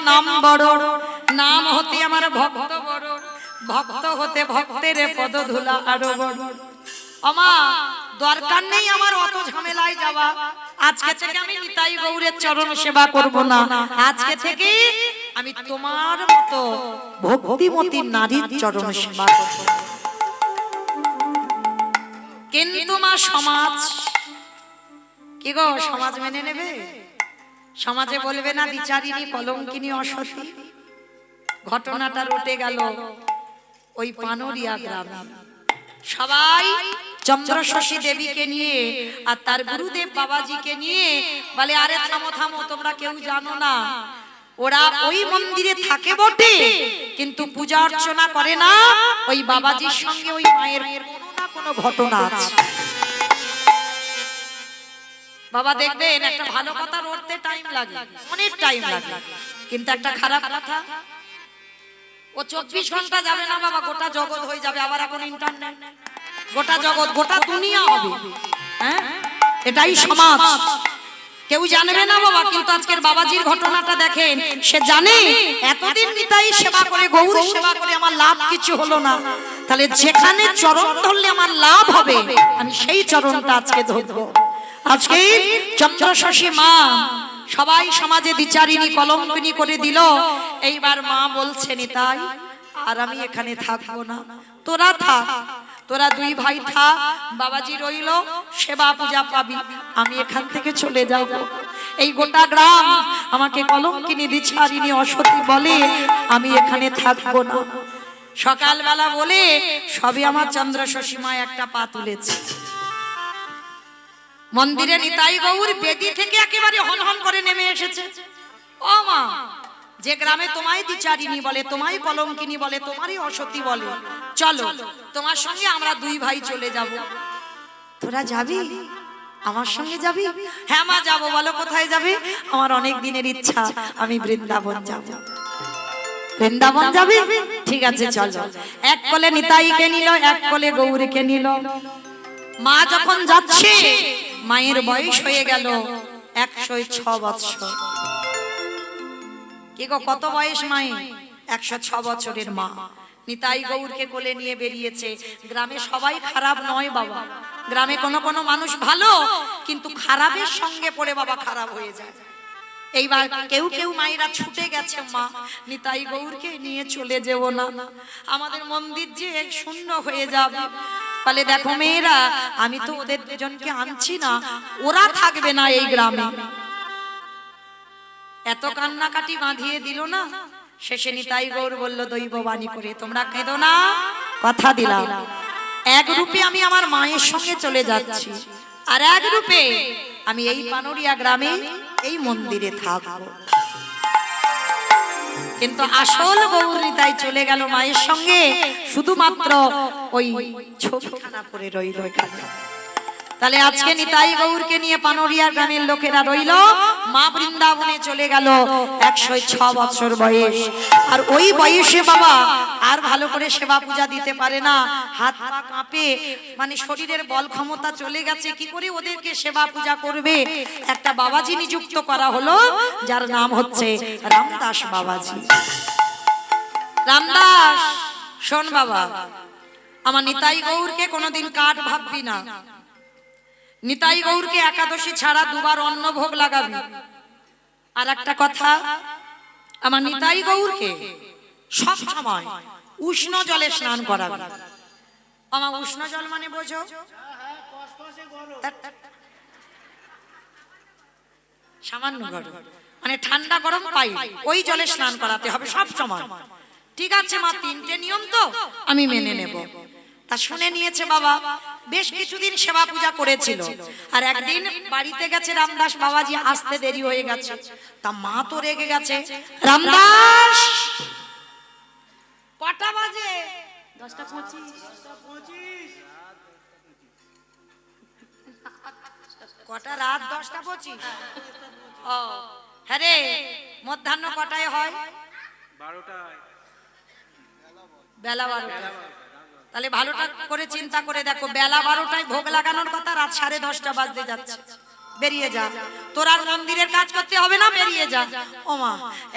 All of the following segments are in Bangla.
নাম বড়, নাম হতে আমার ভক্ত বড়, ভক্ত হতে ভক্তের পদ ধুলা আরো বড়। আমা দরকার নেই আমার অত ঝামেলায় যাওয়া। আজকে থেকে আমি নিতাই গৌরের চরণ সেবা করব না, আজকে থেকে আমি তোমার মতো ভক্তিমতী নারীর চরণ সেবা করব। কিন্তু মা সমাজ কি গো, সমাজ মেনে নেবে? সমাজে বলবে না বিচারিনী কলঙ্কিনী অসতী? ঘটনাটা রটে গেল ওই পানরিয়া গ্রামে। সবাই চন্দ্রশশী দেবীকে নিয়ে আর তার গুরুদেব বাবাজিকে নিয়ে বলে, আরে থামো থামো, তোমরা কেউ জানো না, ওরা ওই মন্দিরে থাকে বটে কিন্তু পূজা অর্চনা করে না। ওই বাবাজির সঙ্গে ওই মায়ের কোনো না কোনো ঘটনা আছে। বাবা দেখবেন একটা ভালো কথা রটতে টাইম লাগে, অনেক টাইম লাগে, কিন্তু একটা খারাপ কথা ও 24 ঘন্টা যাবে না বাবা, গোটা জগৎ হয়ে যাবে। আবার এখন ইন্টারনেট, গোটা জগৎ, গোটা দুনিয়া হবে। হ্যাঁ, এটাই সমাজ। কেউ জানবে না বাবা, কিন্তু আজকের বাবাজির ঘটনাটা দেখেন, সে জানে এতদিন নিতাই সেবা করে, গৌর সেবা করে আমার লাভ কিছু হলো না, তাহলে যেখানে চরণ ধরলে আমার লাভ হবে আমি সেই চরণটা আজকে ধরবো। আজকে চন্দ্রশশী মা সবাই সমাজে বিচারিনী কলঙ্কিনী করে দিল। এইবার মা বলছে, নিতাই আর আমি এখানে থাকবো না, তোরা থাক, তোরা দুই ভাই থাক, বাবাজি রইল, সেবা পূজা পাবি, আমি এখান থেকে চলে যাব। এই গোটা গ্রাম আমাকে কলঙ্কিনী বিচারিনী অসতী বলে, আমি এখানে থাকবো না। সকালবেলা বলে সবই আমার চন্দ্রশশী মা একটা পা তুলেছে। মন্দিরে নিতাই গৌর বেদি থেকে একেবারে হনহন করে নেমে এসেছে। ও মা, যে গ্রামে তোমায় বিচারিনী বলে, তোমায় কলঙ্কিনী বলে, তোমারই অসতী বলে, চলো তোমার সঙ্গে আমরা দুই ভাই চলে যাব। তোরা যাবি? আমার সঙ্গে যাবি? হ্যাঁ মা যাবো। বলো কোথায় যাবে? আমার অনেক দিনের ইচ্ছা, আমি বৃন্দাবন যাব। বৃন্দাবন যাবি? ঠিক আছে চলো। এক কোলে নিতাইকে নিল, এক কোলে গৌরীকে নিল। মা যখন যাচ্ছে, মায়ের বয়স হয়ে গেল 106 বছর। কি গো, কত বয়স মায়ের? 106 বছরের মা নিতাই গৌরকে কোলে নিয়ে বেরিয়েছে। গ্রামে সবাই খারাপ নয় বাবা, গ্রামে কোনো কোনো মানুষ ভালো, কিন্তু খারাপের সঙ্গে পড়ে বাবা খারাপ হয়ে যায়। এইবার কেউ কেউ মায়েরা ছুটে গেছে, মা নিতাই গৌরকে নিয়ে চলে যেও না, আমাদের মন্দির যে শূন্য হয়ে যাবে। বলে, দেখো মেয়েরা, আমি তো ওদের দুজনকে আনছি না, ওরা থাকবে না এই গ্রামে। এত কান্নাকাটি বাঁধিয়ে দিল না, শেষে নিতাই গৌর বলল দৈব বাণী করে, তোমরা কেঁদো না, কথা দিলাম, এক রূপে আমি আমার মায়ের সঙ্গে চলে যাচ্ছি, আর এক রূপে আমি এই পানরিয়া গ্রামে এই মন্দিরে থাকবো। কিন্তু আসল গৌর নিতাই চলে গেল মায়ের সঙ্গে, শুধুমাত্র ওই ছবিখানা পরে রইল এখানে। তাহলে আজকে নিতাই গৌরকে নিয়ে পানরিয়া গ্রামের লোকেরা রইল, মা বৃন্দাবনে চলে গেল 106 বছর বয়স। আর ওই বয়সে বাবা আর ভালো করে সেবা পূজা দিতে পারে না, হাত পা কাঁপে, মানে শরীরের বল ক্ষমতা চলে গেছে, কি করে ওদেরকে সেবা পূজা করবে। একটা বাবাজি নিযুক্ত করা হলো, যার নাম হচ্ছে রামদাস বাবাজি। রামদাস, শোন বাবা, আমার নিতাই গৌরকে কোনোদিন কাঠ ভাববি না, নিতাই গৌরকে একাদশী ছাড়া দুবার অন্ন ভোগ লাগাবি। আর একটা কথা, আমার নিতাই গৌরকে সব সময় উষ্ণ জলে স্নান করাবি। আমার উষ্ণ জল মানে বোঝো, সামান্য গরম, মানে ঠান্ডা গরম পাই, ওই জলে স্নান করাতে হবে সব সময়। ঠিক আছে মা, 3টে নিয়ম তো আমি মেনে নেব। তা শুনে নিয়েছে বাবা, বেশ কিছুদিন সেবা পূজা করেছিল। আর একদিন বাড়িতে গেছে রামদাস বাবাজি, আসতে দেরি হয়ে গেছে, তা মা তো রেগে গেছে। রামদাস, কটা বাজে? 10:25। কটা? রাত 10:25। ও হ্যাঁ রে, মধ্যাহ্ন কটায় হয়? 12টায়। বেলা 12টায়। তাহলে ভালোটা করে চিন্তা করে দেখো, বেলা 12টায় ভোগ লাগানোর কথা, রাত 10:30 বাজতে যাচ্ছে। বেরিয়ে যা, তোর আর মন্দিরের কাজ করতে হবে না, বেরিয়ে যা। ও মা,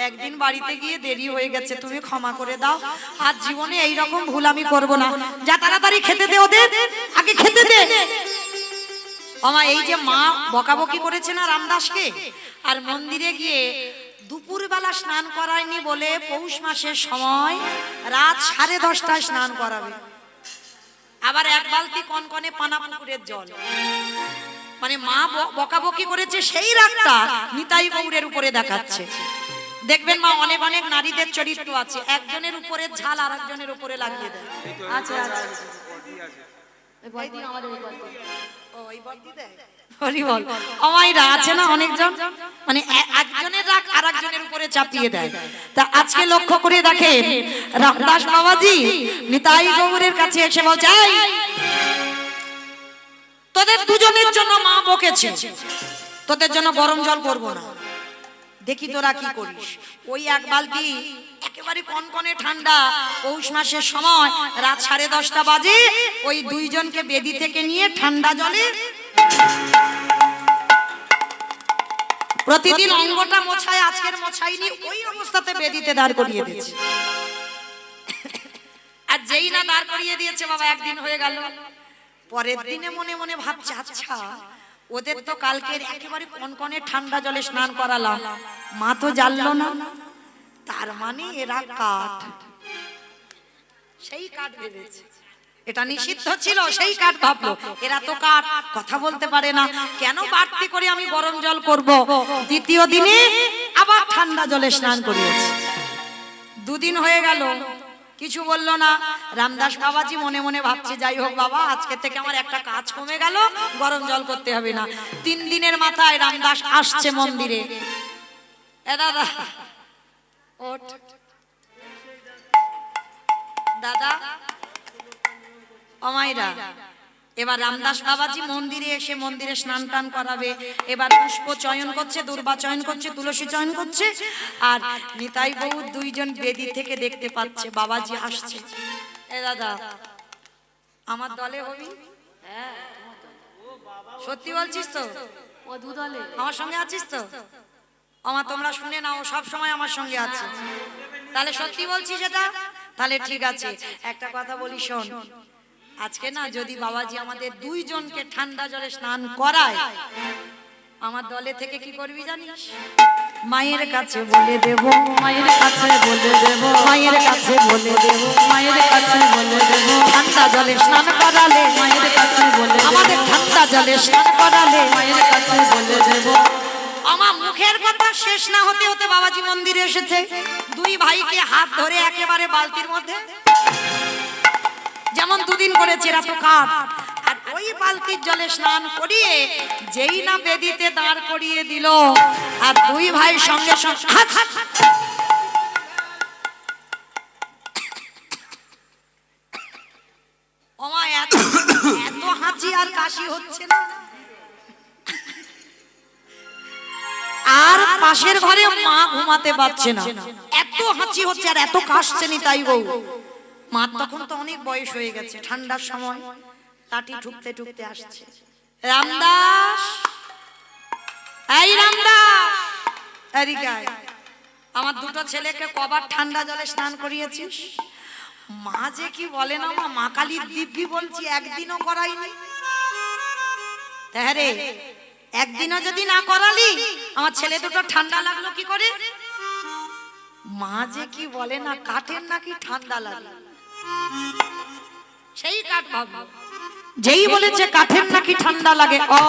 একদিন বাড়িতে গিয়ে দেরি হয়ে গেছে, তুমি ক্ষমা করে দাও, আর জীবনে এই রকম ভুল আমি করব না। যা তাড়াতাড়ি খেতে দে ওদের, আগে খেতে দে। ওমা, এই যে মা বকাবকি করেছে না রামদাসকে, আর মন্দিরে গিয়ে দুপুরবেলা স্নান করায়নি বলে পৌষ মাসের সময় রাত 10:30টায় স্নান করাবে, আবার এক বালতি কনকনে পানা পুকুরের জল। মানে মা বকাবকি করেছে, সেই রাগটা নিতাই গৌরের উপরে দেখাচ্ছে। দেখবেন মা, অনেক অনেক নারীদের চরিত্র আছে, একজনের উপরে ঝাল আর একজনের উপরে লাগিয়ে দেয়। আচ্ছা আচ্ছা, আমাইরা আছে না অনেকজন, মানে একজনের রাগ আর একজনের উপরে চাপিয়ে দেয়। তা আজকে লক্ষ্য করে দেখেন, রামদাস বাবাজি নিতাই গৌরের কাছে এসে বলছে, তোদের দুজনের জন্য মা বকেছে, তোদের জন্য গরম জল করব না, দেখি তোরা কি করিস। ওই এক বালতি একেবারে কনকনে ঠান্ডা পৌষ মাসের সময় রাত 10:30 বাজে ওই দুইজনকে বেদি থেকে নিয়ে ঠান্ডা জলে প্রতিদিন অঙ্গটা মোছায়, আজকের মোছাইনি, ওই অবস্থাতে বেদিতে দাঁড় করিয়ে দিয়েছে। আর যেই না দাঁড় করিয়ে দিয়েছে বাবা, একদিন হয়ে গেল, পরের দিনে মনে মনে ভাবছে, আচ্ছা ওদের তো কালকের একেবারে কনকনে ঠান্ডা জলে স্নান করালাম, মা তো জানলো না, তার মানে এরা কাঠ। সেই কাঠ ভেবেছে, এটা নিষিদ্ধ ছিল, সেই কাঠ ভাবলো এরা তো কাঠ, কথা বলতে পারে না, কেন বাড়তি করে আমি গরম জল করব। দ্বিতীয় দিনে আবার ঠান্ডা জলে স্নান করিয়েছে। দুদিন হয়ে গেল, কিছু বললো না। রামদাস বাবাজি মনে মনে ভাবছে, যাই হোক বাবা, আজকে থেকে আমার একটা কাজ কমে গেল, গরম জল করতে হবে না। 3 দিনের মাথায় রামদাস আসছে মন্দিরে। এ দাদা ওঠ, দাদা অমাইরা, এবার রামদাস বাবাজি মন্দিরে এসে মন্দিরে স্নান টান করাবে। এবার পুষ্প চয়ন করছে, দুর্বা চয়ন করছে, তুলসী চয়ন করছে, আর নিতাই বউ দুইজন বেদি থেকে দেখতে পাচ্ছে বাবাজি আসছে। এ দাদা, আমার দলে হবি? সত্যি বলছিস তো? ও দুদলে আমার সঙ্গে আছিস তো? আমার তোমরা শুনে নাও, সব সময় আমার সঙ্গে আছে। তাহলে সত্যি বলছিস এটা? তাহলে ঠিক আছে, একটা কথা বলি শোন, আজকে না যদি বাবাজি আমাদের দুইজনকে ঠান্ডা জলে স্নান করায়, আমার দলে থেকে কি করবি জানিস? মায়ের কাছে বলে দেব, মায়ের কাছে বলে দেব, মায়ের কাছে বলে দেব, মায়ের কাছে বলে দেব, ঠান্ডা জলে স্নান করালে, মায়ের কাছে বলে দেব, আমাদের ঠান্ডা জলে স্নান করালে, মায়ের কাছে বলে দেব। আমার মুখের কথা শেষ না হতে হতে বাবাজি মন্দিরে এসেছে। দুই ভাইকে হাত ধরে একেবারে বালতির মধ্যে, যেমন দুদিন করেছে এরা তো কাঠ, আর ওই বালতির জলে স্নান করিয়ে যেই না বেদিতে দাঁড় করিয়ে দিল, আর দুই ভাই সঙ্গে সঙ্গে ওমা, এত এত হাঁচি আর কাশি হচ্ছে না, আর পাশের ঘরে মা ঘুমাতে পারছে না, এত হাঁচি হচ্ছে আর এত কাশছে নিতাই বউ। মা তখন তো অনেক বয়স হয়ে গেছে, ঠান্ডার সময় টাটি ঠুকতে ঠুকতে আসছে। রামদাস, এই রামদাস, এদিকে আয়। আমার দুটো ছেলেকে কবার ঠান্ডা জলে স্নান করিয়েছিস? মা যে কি বলে না, মা কালীর দিব্যি বলছি, একদিনও করাইনি। হ্যাঁ রে, একদিনও যদি না করালি, আমার ছেলে দুটো ঠান্ডা লাগলো কি করে? মা যে কি বলে না, কাঠের নাকি ঠান্ডা লাগে, সেই কাঠ ভাবলো, যেই বলেছে কাঠের নাকি ঠান্ডা লাগে, ও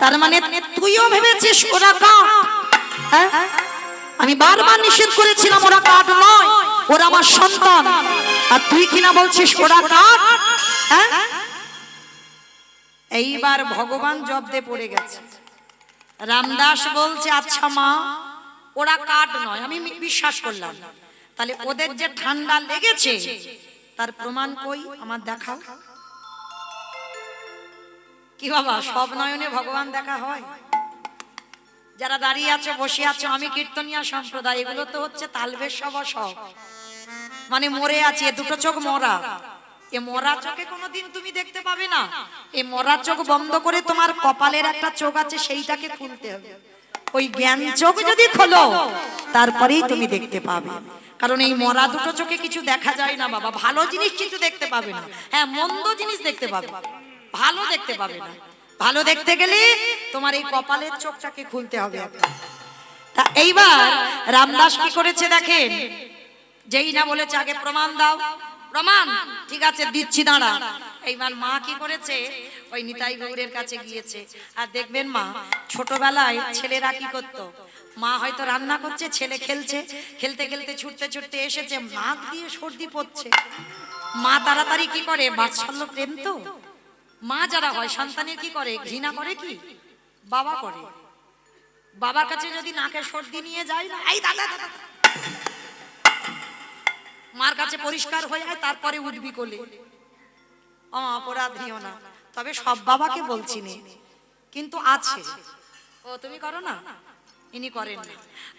তার মানে তুইও ভেবেছিস ওরা কাঠ? হ্যাঁ, আমি বারবার নিষেধ করেছিলাম ওরা কাঠ নয়, ওরা আমার সন্তান, আর তুই কিনা বলছিস ওরা কাঠ? হ্যাঁ, এইবার ভগবান জব্দে পড়ে গেছে। রামদাস বলছে, আচ্ছা মা, ওরা কাঠ নয়, আমি বিশ্বাস করলাম, তাহলে ওদের যে ঠান্ডা লেগেছে তার প্রমাণ কই, আমার দেখাও। কি বাবা, সব নয়নে ভগবান দেখা হয়? যারা দাঁড়িয়ে আছো, বসে আছো, আমি কীর্তনিয়া সম্প্রদায়, এগুলো তো হচ্ছে তালবেশ সব, মানে মরে আছে, দুটো চোখ মরা, এ মরা চোখে কোনোদিন তুমি দেখতে পাবে না। এ মরা চোখ বন্ধ করে তোমার কপালের একটা চোখ আছে, সেইটাকে খুলতে হবে। ওই জ্ঞান চোখ যদি খোলো তারপরেই তুমি দেখতে পাবে। কারণ এই মরা দুটো চোখে কিছু দেখা যায় না বাবা। ভালো জিনিস কিছু দেখতে পাবে না, হ্যাঁ মন্দ জিনিস দেখতে পাবে, ভালো দেখতে পাবে না। ভালো দেখতে গেলে তোমার এই কপালের চোখটাকে খুলতে হবে। তা এইবার রামদাস কি করেছে দেখেন, যেই না বলেছে আগে প্রমাণ দাও, প্রমাণ ঠিক আছে দিচ্ছি দাঁড়া। এইবার মা কি করেছে, ওই নিতাই গৌরের কাছে গিয়েছে। আর দেখবেন মা ছোটবেলায় ছেলেরা কি করতো, মা হয়তো রান্না করছে, ছেলে খেলছে, খেলতে খেলতে ছুটতে ছুটতে এসেছে, নাক দিয়ে সর্দি পড়ছে। মা তাড়াতাড়ি কি করে, বাৎসল্য প্রেম তো মা যারা হয় সন্তানের কি করে, ঘৃণা করে কি বাবা করে। বাবার কাছে যদি নাকে সর্দি নিয়ে যায় না, এই দাদা দাদা, মার কাছে পরিষ্কার হয়ে যায়, তারপরে উঠবি কোলে। অপরাধ নিও না, তবে সব বাবাকে বলছি না, কিন্তু আছে। ও তুমি করো না, ইনি করেন না,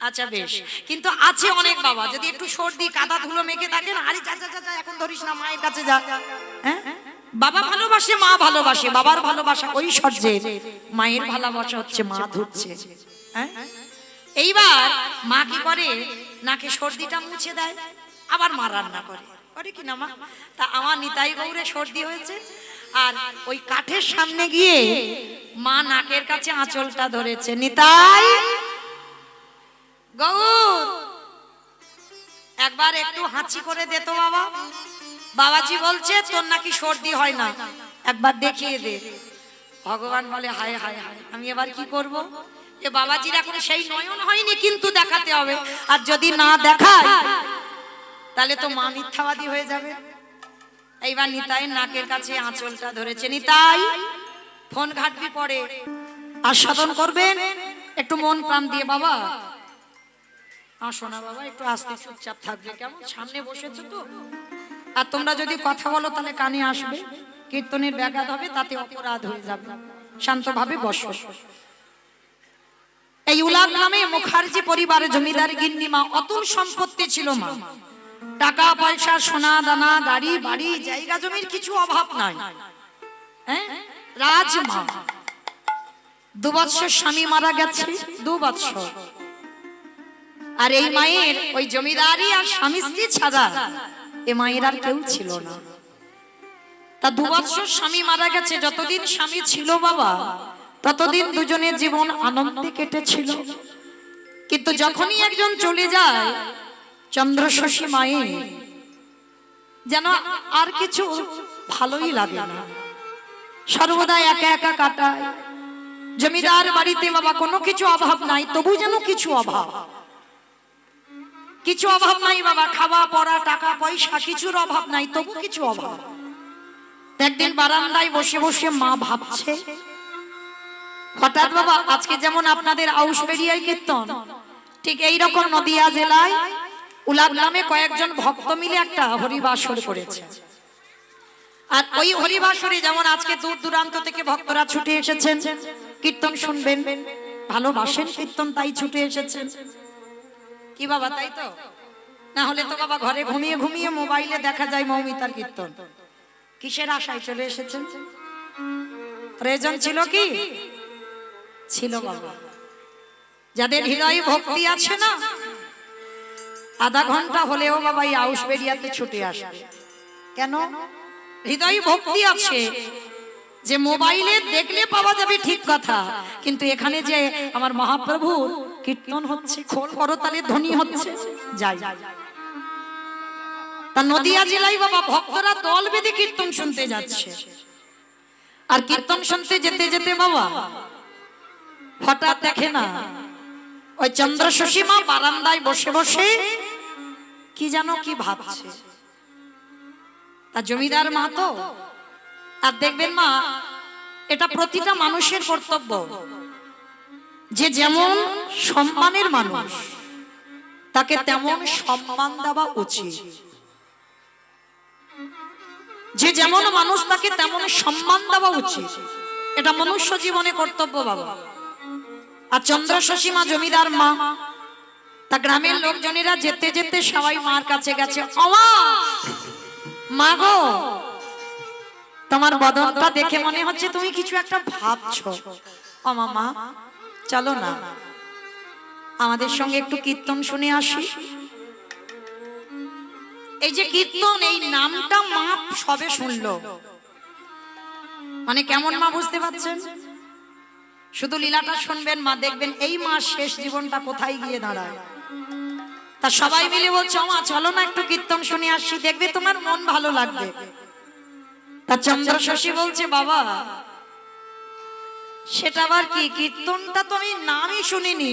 আচ্ছা বেশ। কিন্তু আছে অনেক বাবা, যদি একটু সর্দি কাদা ধুলো মেখে থাকে না, আরে যা যা যা এখন ধরিস না, মায়ের কাছে যা। হ্যাঁ বাবা ভালোবাসে, মা ভালোবাসে, বাবার ভালোবাসা ওই সহ্যে, মায়ের ভালোবাসা হচ্ছে মা ধুচ্ছে। হ্যাঁ এইবার মা কি করে, নাকে সর্দিটা মুছে দেয়, আবার মা রান্না করে, করে কি না মা। তা আমার নিতাই গৌরে সর্দি হয়েছে, আর ওই কাঠের সামনে গিয়ে মা নাকের কাছে আঁচলটা ধরেছে, নিতাই গৌর একবার একটু হাঁচি করে দে তো বাবা। বাবাজি বলছে তোর নাকি সর্দি হয় না, একবার দেখিয়ে দে। ভগবান বলে হায় হায় হায়, আমি এবার কি করব। এ বাবাজির এখন সেই নয়ন হয়নি, কিন্তু দেখাতে হবে, আর যদি না দেখায় তাহলে তো মা মিথ্যাবাদী হয়ে যাবে। এইবার নিতাই নাকের কাছে আঁচলটা ধরেছে, নিতাই ফোন ঘাটবি পরে, আস্বাদন করবেন একটু মন প্রাণ দিয়ে বাবা। আসো না বাবা, একটু আস্তে চুপচাপ থাকবে কেমন, সামনে বসেছো তো। আর তোমরা যদি কথা বলো তাহলে কানে আসবে, কীর্তনের ব্যাঘাত হবে, তাতে অপরাধ হয়ে যাবে। শান্তভাবে বসো। এই উলাগ নামে মুখার্জি পরিবারে জমিদার গিন্নিমা, অতুল সম্পত্তি ছিল মা, টাকা পয়সা সোনা দানা গাড়ি বাড়ি জায়গা জমির কিছু অভাব নাই। হ্যাঁ রাজমা, 2 বছর স্বামী মারা গেছে, 2 বছর। আর এই মায়ের ওই জমিদারি আর স্বামী স্ত্রী ছাড়া এ মায়ের আর কেউ ছিল না। তা 2 বছর স্বামী মারা গেছে, যতদিন স্বামী ছিল বাবা ততদিন দুজনের জীবন আনন্দে কেটেছিল। কিন্তু যখনই একজন চলে যায়, চন্দ্রশশী মায়ের যেন আর কিছু ভালোই লাগে না, সর্বদা একা একা কাটায়। জমিদার বাড়িতে বাবা কোনো কিছু অভাব নাই, তবু যেন কিছু অভাব, কিছু অভাব নাই বাবা, খাওয়া পড়া টাকা পয়সা কিছুর অভাব নাই, তবু কিছু অভাব। একদিন বারান্দায় বসে বসে মা ভাবছে, হঠাৎ বাবা আজকে যেমন আপনাদের আউশবেরিয়ায় কীর্তন, ঠিক এইরকম নদিয়া জেলায় উলাগ নামে কয়েকজন ভক্ত মিলে একটা হরিবাসর করেছে। আর ওই হরিবাসরে যেমন আজকে দূর দূরান্ত থেকে ভক্তরা ছুটে এসেছেন কীর্তন শুনবেন, ভালোবাসেন কীর্তন, তাই ছুটে এসেছেন। কি বাবা তাই তো, না হলে তো বাবা ঘরে ঘুমিয়ে ঘুমিয়ে মোবাইলে দেখা যায় মৌমিতার কীর্তন। কিসের আশায় চলে এসেছেন? প্রয়োজন ছিল কি? ছিল বাবা। যাদের হৃদয়ে ভক্তি আছে না, আধা ঘন্টা হলেও বাবা এই আউশবেরিয়াতে ছুটে আসবে। কেন? হৃদয়ে ভক্তি আছে। যে মোবাইলে দেখলে পাওয়া যাবে ঠিক কথা, কিন্তু এখানে যে আমার মহাপ্রভু কীর্তন হচ্ছে, খোল করতালে ধ্বনি হচ্ছে, যাই। তা নদিয়া জেলায় বাবা ভক্তরা দল বেঁধে কীর্তন শুনতে যাচ্ছে। আর কীর্তন শুনতে যেতে যেতে বাবা হঠাৎ দেখে না ওই চন্দ্রশশী মা বারান্দায় বসে বসে কি যেন কি ভাবছে। তা জমিদার মা তো, আর দেখবেন মা এটা প্রতিটা মানুষের কর্তব্য যে যেমন সম্মানের মানুষ তাকে তেমন সম্মান দেওয়া উচিত। যে যেমন মানুষ তাকে তেমন সম্মান দেওয়া উচিত, এটা মনুষ্য জীবনে কর্তব্য বাবা। আর চন্দ্রশশী মা জমিদার মা, তা গ্রামের লোকজনেরা যেতে যেতে সবাই মার কাছে গেছে, মা গো তোমার বদনটা দেখে মনে হচ্ছে তুমি কিছু একটা ভাবছো। ও মামা চলো না আমাদের সঙ্গে একটু কীর্তন শুনে আসি। এই যে কীর্তন, এই নামটা মা সবে শুনলো, মানে কেমন মা বুঝতে পারছেন? শুধু লীলাটা শুনবেন মা, দেখবেন এই মা শেষ জীবনটা কোথায় গিয়ে দাঁড়ায়। তা সবাই মিলে বলছে মা চলো না একটু কীর্তন শুনে আসি, দেখবে তোমার মন ভালো লাগবে। তা চন্দ্র শশী বলছে বাবা সেটা আবার কি? কীর্তনটা তো আমি নামই শুনিনি,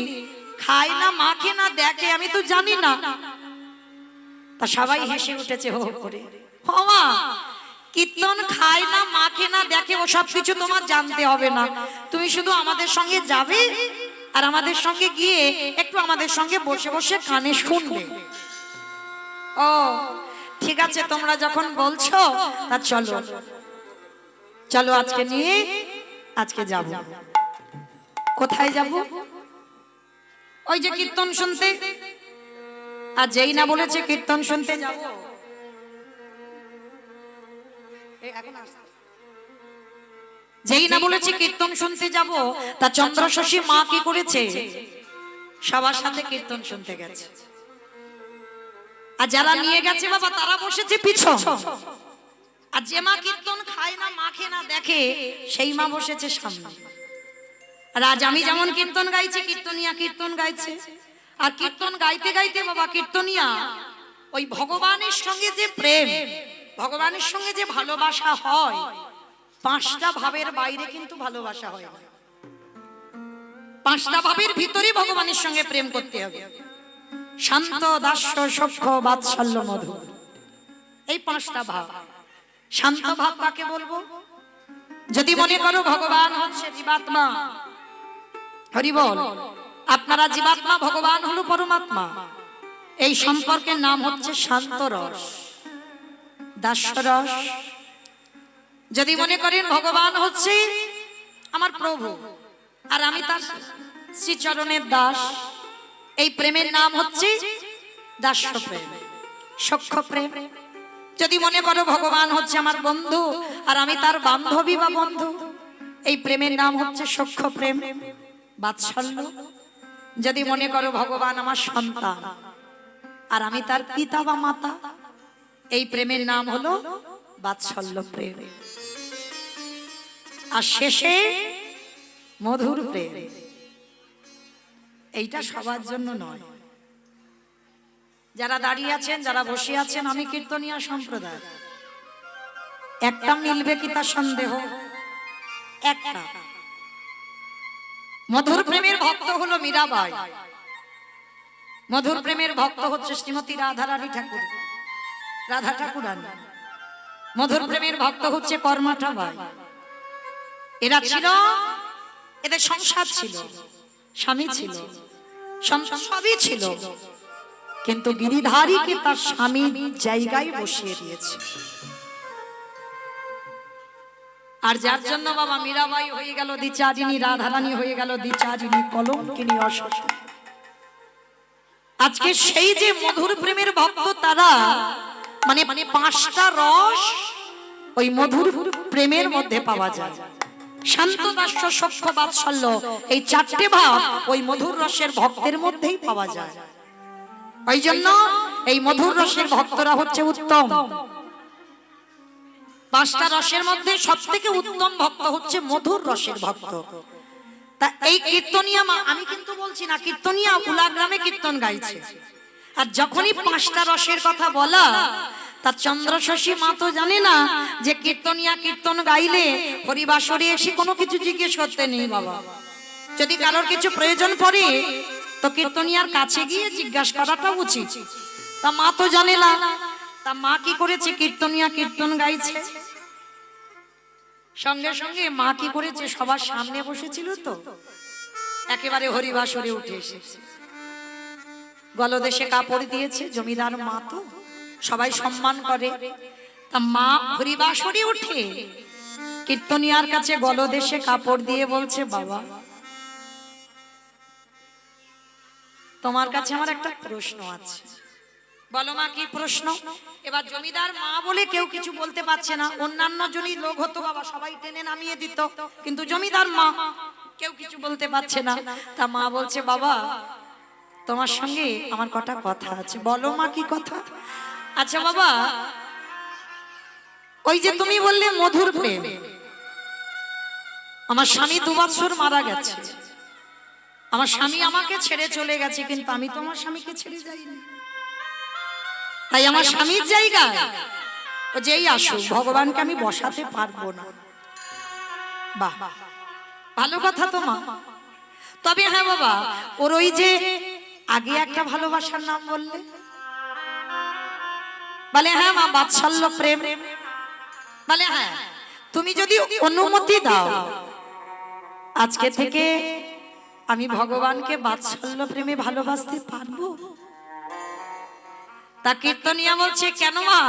খায় না মাখে না দেখে, আমি তো জানি না। তা সবাই হেসে উঠেছে হো করে। মা কীর্তন খায় না মাখে না দেখে ও সব কিছু তোমার জানতে হবে না, তুমি শুধু আমাদের সঙ্গে যাবে আর আমাদের সঙ্গে গিয়ে একটু আমাদের সঙ্গে বসে বসে কানে শুনবে। ও ঠিক আছে, তোমরা যখন বলছো তা চলো চলো আজকে নিয়ে আজকে যাব। কোথায় যাব? ওই যে কীর্তন শুনতে। আর যেই না বলেছে কীর্তন শুনতে যাব, যেই না বলেছে কীর্তন শুনতে যাব, তা চন্দ্র শশী মা কি করেছে? সবার সাথে কীর্তন শুনতে গেছে। আর যারা নিয়ে গেছে বাবা তারা বসেছে পিছন। আর যে মা কীর্তন খায় না মাখে না দেখে সেই মা বসেছে সামনে। আর আজ আমি যেমন কীর্তন গাইছি, কীর্তনিয়া কীর্তন গাইছে। আর কীর্তন গাইতে গাইতে বাবা কীর্তনিয়া ওই ভগবানের সঙ্গে যে প্রেম, ভগবানের সঙ্গে যে ভালোবাসা হয়, পাঁচটা ভাবের বাইরে কিন্তু ভালোবাসা হয় না। পাঁচটা ভাবের ভিতরে ভগবানের সঙ্গে প্রেম করতে হবে। শান্ত, দাস্য, সখ্য, বাৎসল্য, মধুর, এই পাঁচটা ভাব। শান্ত ভাব কাকে বলবো? যদি মনে করো ভগবান হচ্ছে জীবাত্মা, হরি বল, আপনারা জীবাত্মা, ভগবান হলো পরমাত্মা, এই সম্পর্কের নাম হচ্ছে শান্ত রস, দাস্য রস। যদি মনে করেন ভগবান হচ্ছে আমার প্রভু আর আমি তার শ্রীচরণের দাস, এই প্রেমের নাম হচ্ছে দাস্য প্রেম, সখ্য প্রেম। যদি মনে করো ভগবান হচ্ছে আমার বন্ধু আর আমি তার বান্ধবী বা বন্ধু, এই প্রেমের নাম হচ্ছে সখ্য প্রেম, বাৎসল্য। যদি মনে করো ভগবান আমার সন্তান আর আমি তার পিতা বা মাতা, এই প্রেমের নাম হলো বাৎসল্য প্রেম। আর শেষে মধুর প্রেম। এইটা সবার জন্য নয়। যারা দাঁড়িয়ে আছেন, যারা বসে আছেন, আমি কীর্তনিয়া সম্প্রদায়, একটা মিলবে কি তার সন্দেহ? একটা। মধুর প্রেমের ভক্ত হলো মীরাবাই, মধুর প্রেমের ভক্ত হচ্ছে শ্রীমতী রাধারানী ঠাকুর, রাধা ঠাকুরানী। মধুর প্রেমের ভক্ত হচ্ছে কর্মাটা বাই। এরা ছিল, এদের সংসার ছিল, স্বামী ছিল, সন্তান সবই ছিল, কিন্তু গিরিধারীকে তার স্বামীর জায়গায় বসিয়ে দিয়েছে। আর যার জন্য বাবা মীরাবাই হয়ে গেল দ্বিচারিণী, রাধারানী হয়ে গেল দ্বিচারিণী, কলঙ্কিনী, অসতী। আজকে সেই যে মধুর প্রেমের ভক্ত তারা, মানে পাঁচটা রস ওই মধুর প্রেমের মধ্যে পাওয়া যায়। শান্ত, দাস্য, সখ্য, বাৎসল্য, এই চারটে ভাব ওই মধুর রসের ভক্তের মধ্যেই পাওয়া যায়। ওই জন্য এই মধুর রসের ভক্তরা হচ্ছে উত্তম। পাঁচটা রসের মধ্যে সব থেকে উত্তম ভক্ত হচ্ছে মধুর রসের ভক্ত। তা এই কীর্তনিয়া মা, আমি কিন্তু বলছি না, কীর্তনিয়া উলাগ্রামে কীর্তন গাইছে। আর যখনই পাঁচটা রসের কথা বলা, তার চন্দ্র শশী মা তো জানে না যে কীর্তনিয়া কীর্তন গাইলে হরিবাসরে এসে কোনো কিছু জিজ্ঞেস করতে নেই বাবা। যদি কারোর কিছু প্রয়োজন পড়ে তো কীর্তনিয়ার কাছে গিয়ে জিজ্ঞাসা করাটা উচিত। তা মা তো জানে না। তা মা কি করেছে? কীর্তনিয়া কীর্তন গাইছে, সঙ্গে সঙ্গে মা কি করেছে? সবার সামনে বসেছিল তো, একেবারে হরিবাসরে উঠে এসেছে, গলদেশে কাপড় দিয়েছে, জমিদার মা তো সবাই সম্মান করে। তা মা হরিবাসরে উঠে কীর্তনিয়ার কাছে গলদেশে কাপড় দিয়ে বলছে, বাবা তোমার কাছে আমার একটা প্রশ্ন আছে। বলো মা কি প্রশ্ন? এবার জমিদার মা বলে কেউ কিছু বলতে পারছে না, অন্যান্য জনই লোক হতো বাবা সবাই টেনে নামিয়ে দিত, কিন্তু জমিদার মা কেউ কিছু বলতে পারছে না। তা মা বলছে বাবা তোমার সঙ্গে আমার কটা কথা আছে। বলো মা কি কথা? আচ্ছা বাবা, ওই যে তুমি বললে মধুর প্রেম, আমার স্বামী 2 বছর মারা গেছে, আমার স্বামী আমাকে ছেড়ে চলে গেছে, কিন্তু আমি তো আমার স্বামীকে ছেড়ে যাইনি। তাই আমার স্বামীর জায়গায় ও যেই আসুক ভগবানকে আমি বসাতে পারবো না। বাহ, ভালো কথা তো মা। তবে হ্যাঁ বাবা, ওর ওই যে আগে একটা ভালোবাসার নাম বললে, বলে হ্যাঁ মা বাৎসল্য প্রেম, বলে হ্যাঁ তুমি যদি অনুমতি দাও আজকে থেকে আমি ভগবানকে বাৎসল্য প্রেমে ভালোবাসতে পারবো। তা কীর্তনিয়া বলছে কেন মা,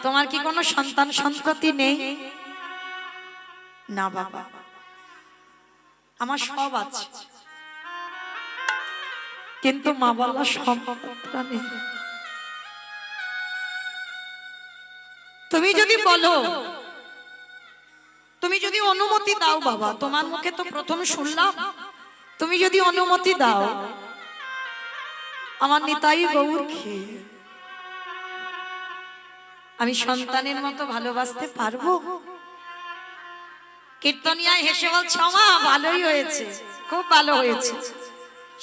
তোমার কি কোনো সন্তান সন্ততি নেই? না বাবা, আমার সব আছে, কিন্তু মা বলা সম্পদটা নেই। তুমি যদি বলো, তুমি যদি অনুমতি দাও বাবা, তোমার মুখে তো প্রথম শুনলাম, তুমি যদি অনুমতি দাও আমার নিতাই গৌরকে আমি সন্তানের মতো ভালোবাসতে পারবো। কীর্তনিয়া হেসে বলছে মা ভালোই হয়েছে, খুব ভালো হয়েছে।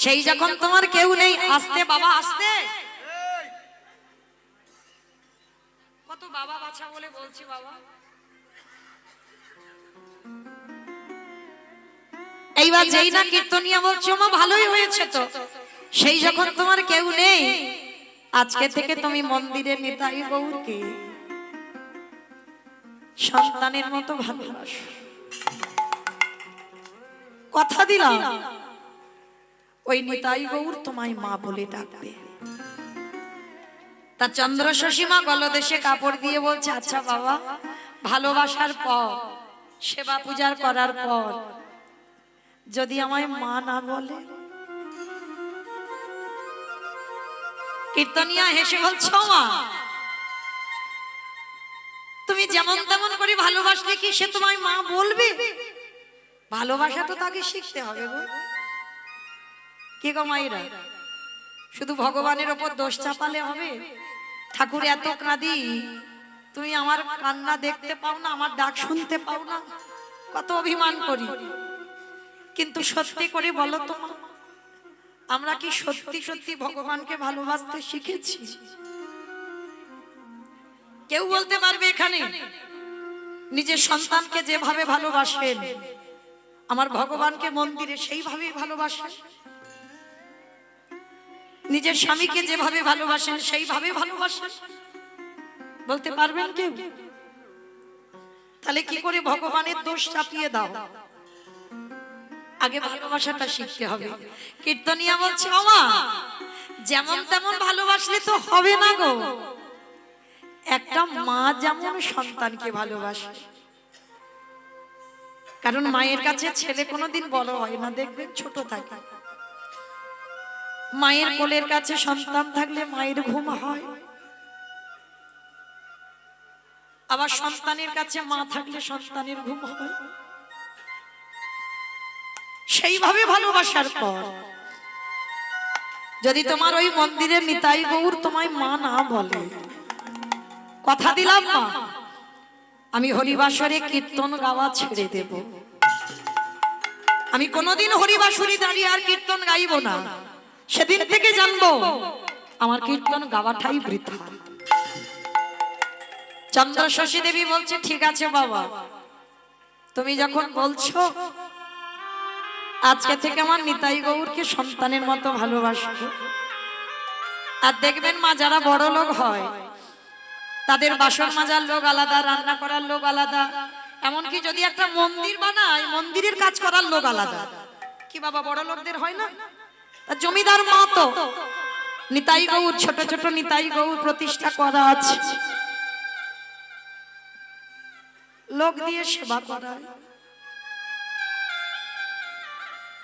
সেই যখন তোমার কেউ নেই, আস্তে বাবা আস্তে, কত বাবা বাছা বলে বলছি বাবা। এইবার যেই না কীর্তনিয়া বলছো মা ভালোই হয়েছে তো, সেই যখন তোমার কেউ নেই আজকে থেকে তুমি মন্দিরের নিতাই গৌরকে সন্তানের মতো ভালোবাসো। কথা দিলাম ওই নিতাই গৌর তোমায় মা বলে ডাকবে। তা চন্দ্র শশীমা গলদেশে কাপড় দিয়ে বলছে আচ্ছা বাবা, ভালোবাসার পর সেবা পূজার করার পর যদি আমায় মা না বলে? কীর্তনিয়া হেসে বলছ মা তুমি যেমন তেমন করে ভালোবাসলে কি সে তোমায় মা বলবে? ভালোবাসা তো তাকে শিখতে হবে গো। কি গো মায়েরা, শুধু ভগবানের ওপর দোষ চাপালে হবে? ঠাকুর এত কাঁদি, তুমি আমার কান্না দেখতে পাও না, আমার ডাক শুনতে পাও না, কত অভিমান করি। কিন্তু সত্যি করে বলো তো আমরা কি সত্যি সত্যি ভগবানকে ভালোবাসতে শিখেছি? কেউ বলতে পারবে এখানে নিজের সন্তানকে যেভাবে ভালোবাসেন আমার ভগবানকে মন্দিরে সেইভাবেই ভালোবাসেন? নিজের স্বামীকে যেভাবে ভালোবাসেন সেইভাবে ভালোবাসেন? বলতে পারবেন কেউ? তাহলে কি করে ভগবানের দোষ চাপিয়ে দাও? আগে ভালোবাসাটা শিখতে হবে। কীর্তনিয়া বলছে ওমা যেমন তেমন ভালোবাসলে তো হবে না গো। একটা মা যেমন সন্তানকে ভালোবাসে, কারণ মায়ের কাছে ছেলে কোনোদিন বড় হয় না, দেখবেন ছোট থাকে। মায়ের কোলের কাছে সন্তান থাকলে মায়ের ঘুম হয়, আবার সন্তানের কাছে মা থাকলে সন্তানের ঘুম হয়। সেইভাবে ভালোবাসার পর যদি তোমার ওই মন্দিরের নিতাই গৌর তোমায় মা না বলে, কথা দিলাম মা আমি হরিবাসরে কীর্তন গাওয়া ছেড়ে দেব। আমি কোনোদিন হরিবাসরে দাঁড়িয়ে আর কীর্তন গাইব না। সেদিন থেকে জানবো আমার কীর্তন গাওয়াটাই বৃথা। চন্দ্র শশী দেবী বলছে ঠিক আছে বাবা, তুমি যখন বলছো আজকে থেকে আমার নিতাই গৌরকে সন্তানের মতো ভালোবাসবো। আর দেখবেন মা যারা বড় লোক হয় তাদের বাসন মাজার লোক আলাদা, রান্না করার লোক আলাদা, এমনকি যদি একটা মন্দির বানায় মন্দিরের কাজ করার লোক আলাদা। কি বাবা বড় লোকদের হয় না? জমিদার মা তো নিতাই গৌর, ছোট ছোট নিতাই গৌর প্রতিষ্ঠা করা আছে, লোক দিয়ে সেবা করায়।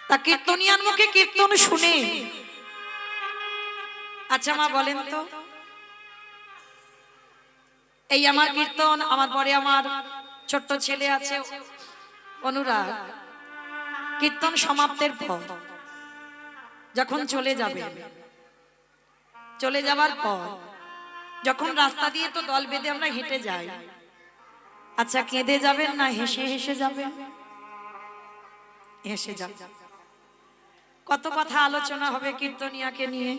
তা কীর্তনিয়ার মুখে কীর্তন শুনে আচ্ছা মা বলেন তো এই আমার কীর্তন, আমার পরে আমার ছোট্ট ছেলে আছে অনুরাগ, কীর্তন সমাপ্তের পর যখন চলে যাবে, চলে যাবার পর যখন রাস্তা দিয়ে তো দল বেঁধে আমরা হেঁটে যাই, আচ্ছা কেঁদে যাবেন না হেসে হেসে যাবেন? হেসে যাবেন। কত কথা আলোচনা হবে কীর্তনিয়াকে নিয়ে,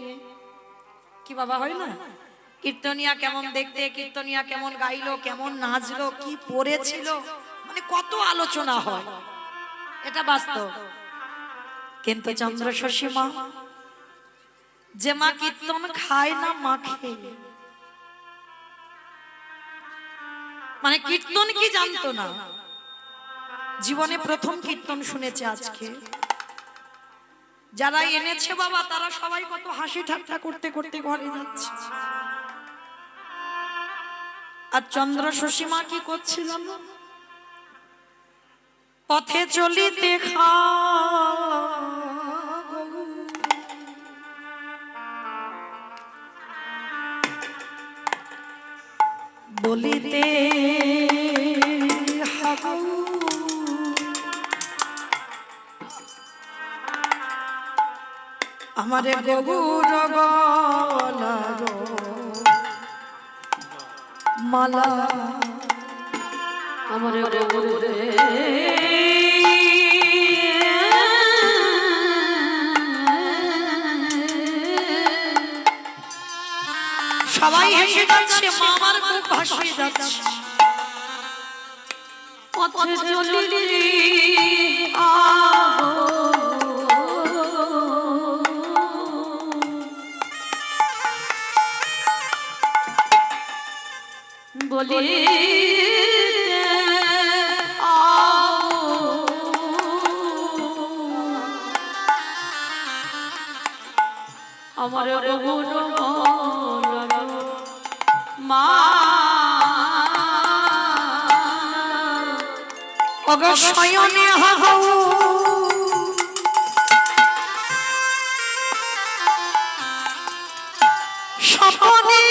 কি বাবা হয় না? কীর্তনিয়া কেমন দেখতে, কীর্তনিয়া কেমন গাইলো, কেমন নাচলো, কি পড়েছিল, মানে কত আলোচনা হয়, এটা বাস্তব। কিন্তু চন্দ্র শশী মা, যে মা কীর্তন খায় না মাখে, মানে কীর্তন কি জানতো না, জীবনে প্রথম কীর্তন শুনেছে আজকে। যারা এনেছে বাবা তারা সবাই কত হাসি ঠাট্টা করতে করতে ঘরে যাচ্ছে। আর চন্দ্র শশী মা কি করছিল? পথে চলিতে বলিতে আমারে গৌর গলার মালা, আমারে গৌর রে সবাই হেসে যাচ্ছে, মা আমার খুব ভাসিয়ে যাচ্ছে। পথে চলিতে বলি আমার গৌর মা অগশয়নে হাহু স্বপনে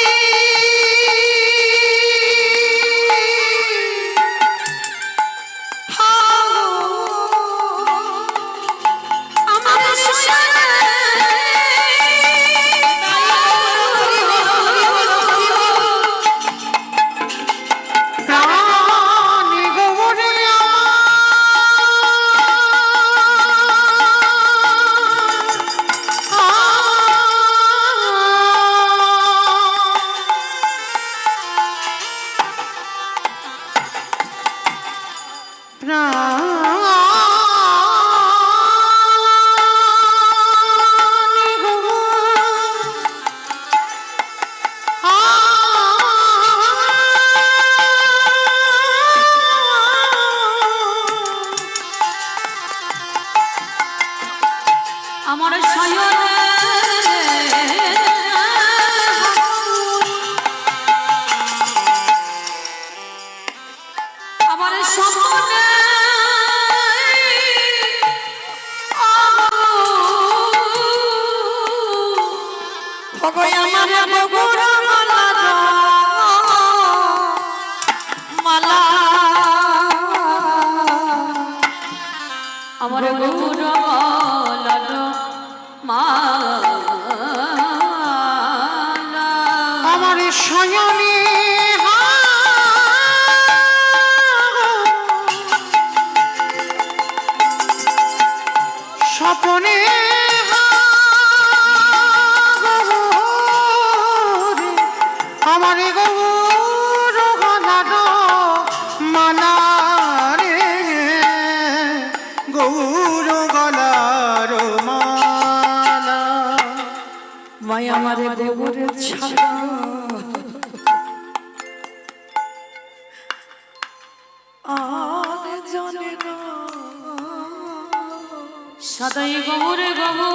আমার শয়নে আমার স্বপ্নে ভগই আমার বগুড়া মালা মালা, আমার গৌর গলার মালা, আমার শয়নে স্বপনে আমার গৌর গলার মালা রে, গৌর গলার মালা, মায়া আমারে গৌরের ছাড়া আর জানে না। সদাই গৌরে গৌর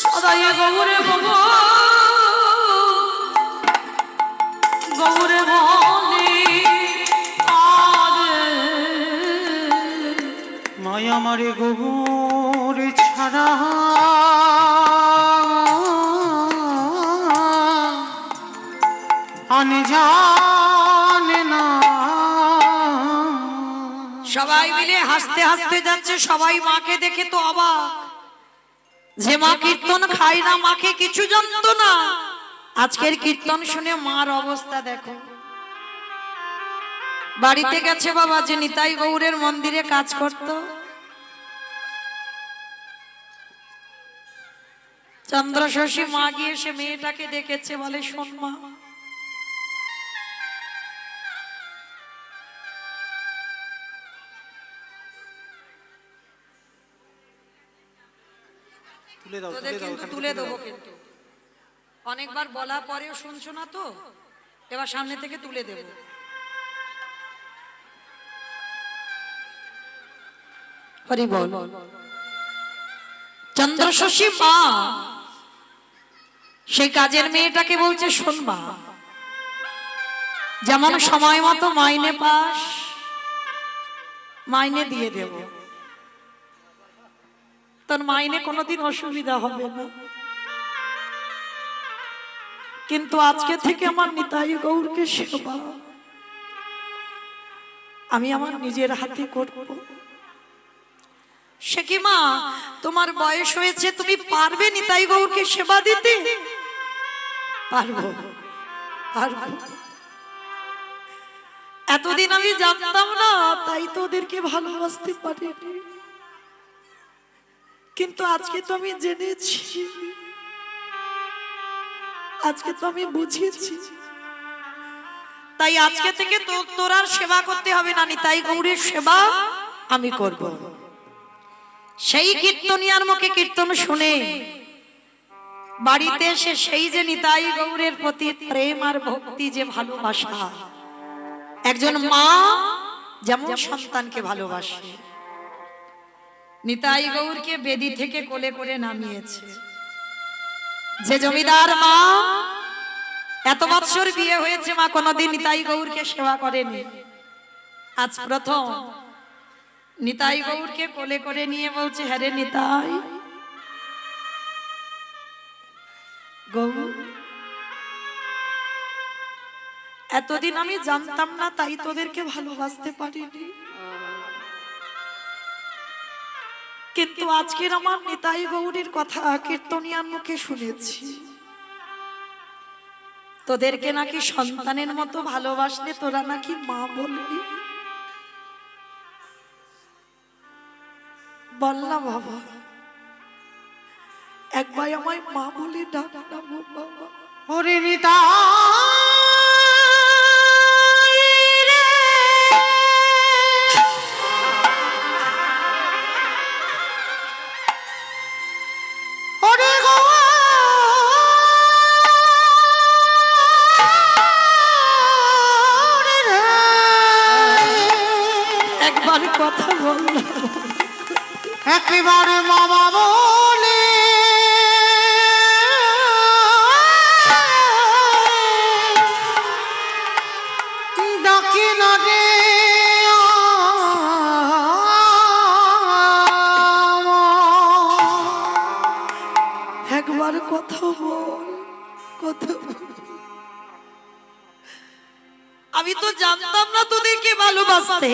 সদাই গৌরে গৌরে বলে মায়া আমার গৌর ছাড়া আনে জানে না। সবাই মিলে হাসতে হাসতে যাচ্ছে, সবাই মাকে দেখে তো অবাক যে মা কীর্তন খায় না, মাকে কিছু জানতো না। আজকের কীর্তন শুনে মার অবস্থা দেখো। বাড়িতে গেছে বাবা যে নিতাই গৌরের মন্দিরে কাজ করত, চন্দ্রশশী মা গিয়ে সে মেয়েটাকে ডেকেছে, বলে শোন মা, তুলে দাও তোদের কিন্তু তুলে দেবো, কিন্তু অনেকবার বলা পরেও শুনছো না তো, এবার সামনে থেকে তুলে দেব। হরি বল। চন্দ্রশশী মা সেই কাজের মেয়েটাকে বলছে শোন মা, যেমন সময় মতো মাইনে পাস মাইনে দিয়ে দেব, তোর মাইনে কোনোদিন অসুবিধা হবে না, কিন্তু আজকে থেকে আমার নিতাই গৌরকে সেবা আমি আমার নিজের হাতে করব। সে কি মা, তোমার বয়স হয়েছে, তুমি পারবে নিতাই গৌরকে সেবা দিতে? পারবো, পারবো। এতদিন আমি জানতাম না, তাই তো ওদেরকে ভালোবাসতে পারিনি, কিন্তু আজকে তো আমি জেনেছি, আজকে তো আমি বুঝেছি, তাই আজকে থেকে তোর আর সেবা করতে হবে না, নিতাই গৌরের সেবা আমি করব। সেই কীর্তনিয়ার মুখে কীর্তন শুনে বাড়িতে এসে সেই যে নিতাই গৌরের প্রতি প্রেম আর ভক্তি, যে ভালোবাসা, একজন মা যেমন সন্তানকে ভালোবাসে, নিতাই গৌরকে বেদি থেকে কোলে করে নামিয়েছে। যে জমিদার মা এত বছর বিয়ে হয়েছে, মা কোনদিন নিতাই গৌরকে সেবা করেনি, আজ প্রথম নিতাই গৌরকে কোলে করে নিয়ে বলছে, হ্যাঁ রে নিতাই গৌর, এতদিন আমি জানতাম না, তাই তোদেরকে ভালোবাসতে পারিনি, কিন্তু আজকের আমার নিতাই গৌরীর কথা কীর্তনিয়ার মুখে শুনেছি, তোদেরকে নাকি সন্তানের মতো ভালোবাসলে তোরা নাকি মা বলবি। বল না বাবা, একবার আমায় মা বলে ডাক না বাবা। ওরে নিতাই রে, ওরে গৌর রে, একবার কথা বল না। একেবারে মামা বলে ডাকি না রে, একবার কথা বল, কথা বল। আমি তো জানতাম না তোদেরকে ভালোবাসতে।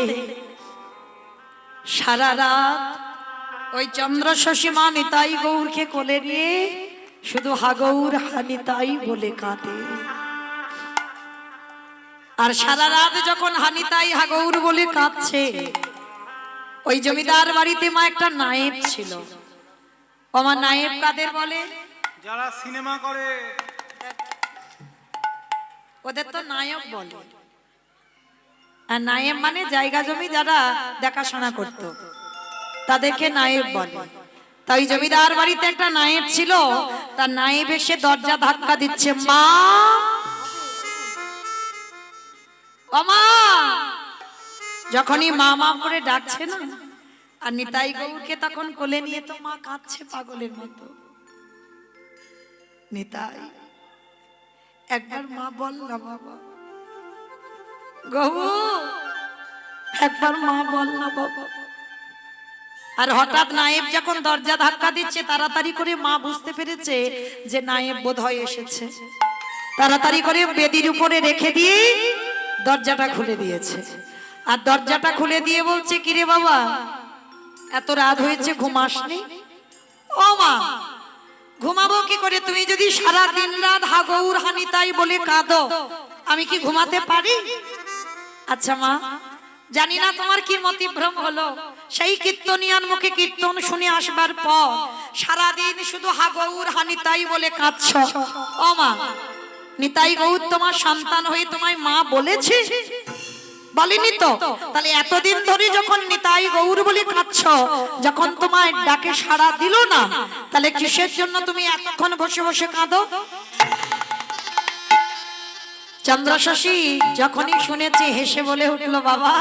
সারা রাত ওই চন্দ্রশশী মা নিতাই গৌরকে কোলে নিয়ে শুধু হাগৌর হানিতাই বলে কাঁদে, আর সারা রাত যখন হানিতাই হাগৌর বলে কাঁদছে, ওই জমিদার বাড়িতে মা একটা নায়েব ছিল। আমার নায়েব কাদের বলে? যারা সিনেমা করে ওদের তো নায়ক বলে, আর নায়েব মানে জায়গা জমি যারা দেখাশোনা করত, তাদেরকে নায়েব বলে। তাই জমিদার বাড়িতে একটা নায়েব ছিল, তার নায়েব এসে দরজা ধাক্কা দিচ্ছে, মা ও মা। যখনই মা মা করে ডাকছে না, আর নিতাই গৌরকে তখন কোলে নিয়ে তো মা কাঁদছে পাগলের মতো। নিতাই একবার মা বল না বাবা, গৌর একবার মা বল না বাবা। আর হঠাৎ নায়েব যখন দরজা ধাক্কা দিচ্ছে, তাড়াতাড়ি করে মা বুঝতে পেরেছে যে নায়েব বোধহয় এসেছে। তাড়াতাড়ি করে বেদির উপরে রেখে দিয়ে দরজাটা খুলে দিয়েছে। আর দরজাটা খুলে দিয়ে বলছে, কিরে বাবা, এত রাত হয়েছে, ঘুমাসনি? ও মা, ঘুমাবো কি করে? তুমি যদি সারা দিন রাত হাগৌর হানিতাই বলে কাঁদো, আমি কি ঘুমাতে পারি? আচ্ছা মা, জানি না তোমার কি মতিভ্রম হলো, সেই কীর্তনিয়ার মুখে কীর্তন শুনে আসবার পর সারাদিন শুধু হাগৌর হানিতাই বলে কাঁদছ। ও মা, নিতাই গৌর তোমার সন্তান হয়ে তোমায় মা বলেছে? বলেনি তো। তাহলে এতদিন ধরে যখন নিতাই গৌর বলে কাঁদছ, যখন তোমায় ডাকে সাড়া দিল না, তাহলে কিসের জন্য তুমি এতক্ষণ বসে বসে কাঁদো? চন্দ্রশশী যখনই শুনেছে হেসে বলে উঠলো, বাবা,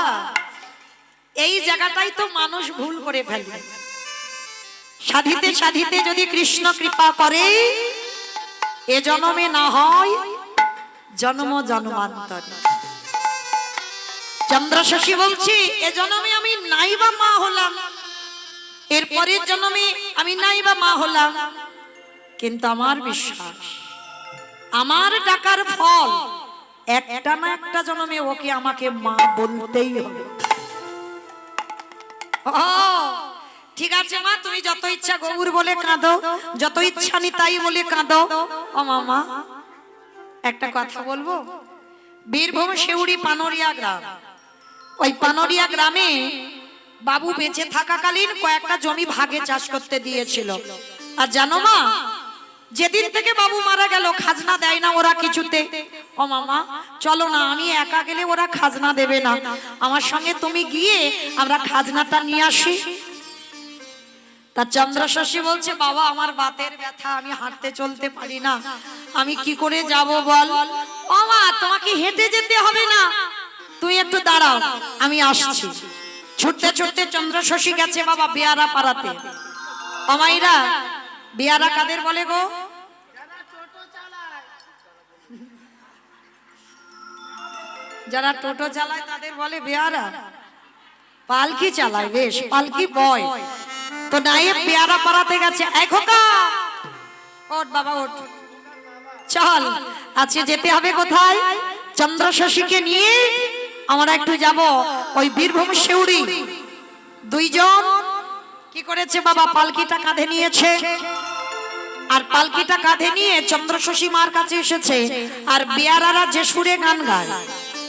এই জায়গাটাই তো মানুষ ভুল করে ফেলে। সাধিতে সাধিতে যদি কৃষ্ণ কৃপা করে, এ জন্মে না হয় জন্ম জন্মান্তরে। চন্দ্রশশী বলছি, এ জন্মে আমি নাই বা মা হলাম, এর পরের জন্মে আমি নাই বা মা হলাম, কিন্তু আমার বিশ্বাস, আমার ডাকার ফল একটা না একটা জন্মে ওকে আমাকে মা বলতেই হবে। ঠিক আছে মা, তুমি যত ইচ্ছা গৌর বলে কাঁদো, যত ইচ্ছা নিতাই বলে কাঁদো। ও মামা, একটা কথা বলবো। বীরভূম শেউড়ি পানরিয়া গ্রাম, ওই পানরিয়া গ্রামে বাবু বেঁচে থাকাকালীন কয়েকটা জমি ভাগে চাষ করতে দিয়েছিল। আর জানো মা, যেদিন থেকে বাবু মারা গেল, খাজনা দেয় না ওরা কিছুতে। ও মামা, চলো না, আমি একা গেলে ওরা খাজনা দেবে না, আমার সঙ্গে তুমি গিয়ে আমরা খাজনাটা নিয়ে আসি। তা চন্দ্রশশী বলছে, বাবা, আমার বাতের ব্যথা, আমি হাঁটতে চলতে পারি না, আমি কি করে যাব বল? ও মা, তোমাকে হেঁটে যেতে হবে না, তুই একটু দাঁড়াও, আমি আসছি। ছুটতে ছুটতে চন্দ্রশশী গেছে বাবা বেয়ারা পাড়াতে। অমাইরা, বেয়ারা কাদের বলে গো? যারা টোটো চালায় তাদের বলে বেয়ারা। পালকি চালায়, বেশ, পালকি বয়। তো নায়েব বেয়ারা পাড়াতে গেছে। এই খোকা, ওঠ বাবা, ওঠ, চল, আজকে যেতে হবে কোথায়? চন্দ্রশশীকে নিয়ে আমরা একটু যাব ওই বীরভূম শেউড়ি। দুইজন কি করেছে বাবা, পালকিটা কাঁধে নিয়েছে, আর পালকিটা কাঁধে নিয়ে চন্দ্রশশী মার কাছে এসেছে। আর বেয়ারারা যে সুরে গান গায়,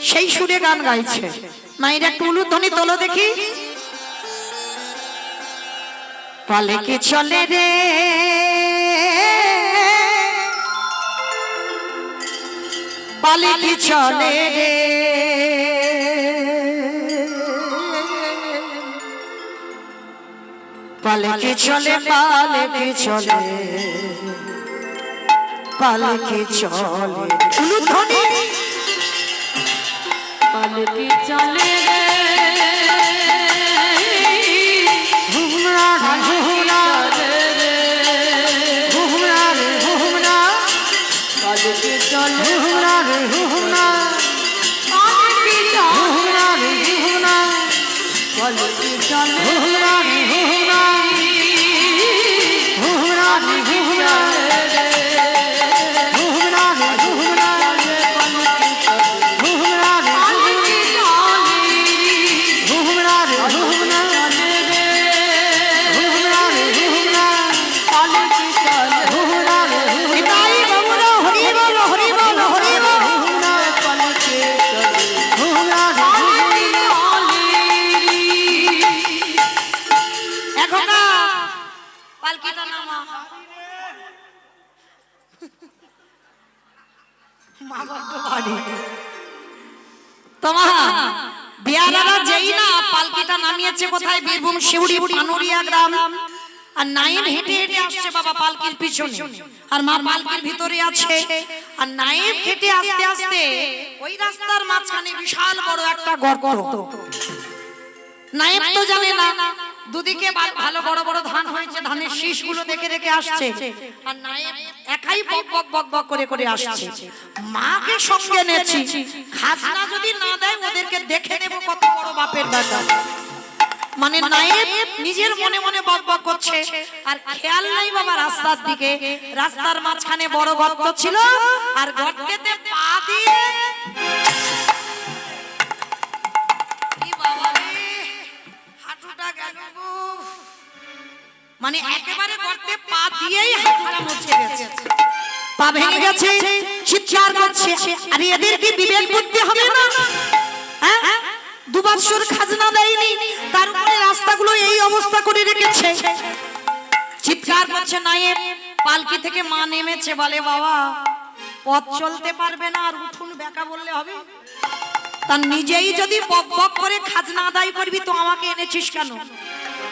সেই সুরে গান গাইছে। মায়ের একটু উলুধ্বনি তোলো দেখি। পালকি চলে রে, পালকি চলে রে, পালকি চলে, পালকি চলে, পালকি চলে। উলুধ্বনি। পালকি চলে রে, হুমরা হুমরা হুমরা হুমরা, পালকি চলে, হুমরা হুমরা পালকি চলে, হুমরা হুমরা পালকি চলে, হুমরা হুমরা হুমরা হুমরা হুমরা হুমরা হুমরা তোমার বিয়ারারা যেই না পালকিটা নামিয়েছে কোথায়, বীরভূম শিউড়ি পানুরিয়া গ্রাম। আর নায়েব হেঁটে হেঁটে আসছে বাবা পালকির পিছনে, আর মা পালকির ভিতরে আছে। আর নায়েব হেঁটে আস্তে আস্তে ওই রাস্তার মাঝখানে বিশাল বড় একটা গর্ত। নায়েব তো জানে না, দুদিকে ভালো বড় বড় ধান হয়েছে, ধানের শীষগুলো দেখে দেখে আসছে। আর নায়েব একাই বক বক বক বক করে করে আসছে। মাকে সঙ্গে নেছি, খাজনা যদি না দেয় ওদেরকে দেখে নেব কত বড় বাপের বেটা। মানে নায়েব নিজের মনে মনে বকবক করছে আর খেয়াল নাই বাবা রাস্তার দিকে। রাস্তার মাঝখানে বড় গর্ত ছিল আর গর্তেতে পা দিয়ে এই বাবা রে, হাঁটুটা গেল গো। মানে একেবারে গর্তে পা দিয়েই হাঁটুটা মুছে গেছে, পা ভেঙে গেছে, চিৎকার করছে। আর এদের কি বিবেক বুদ্ধি হবে না? হ্যাঁ, 2 বছর খাজনা দেয়নি, তারপরে রাস্তাগুলো এই অবস্থা করে রেখেছে। চিৎকার করছে নায়েব। পালকি থেকে মা নেমেছে, বলে বাবা পথ চলতে পারবে না আর উঠুন বেকা বললে হবে? তার নিজেই যদি বক বক করে খাজনা আদায় করবি তো আমাকে এনেছিস কেন?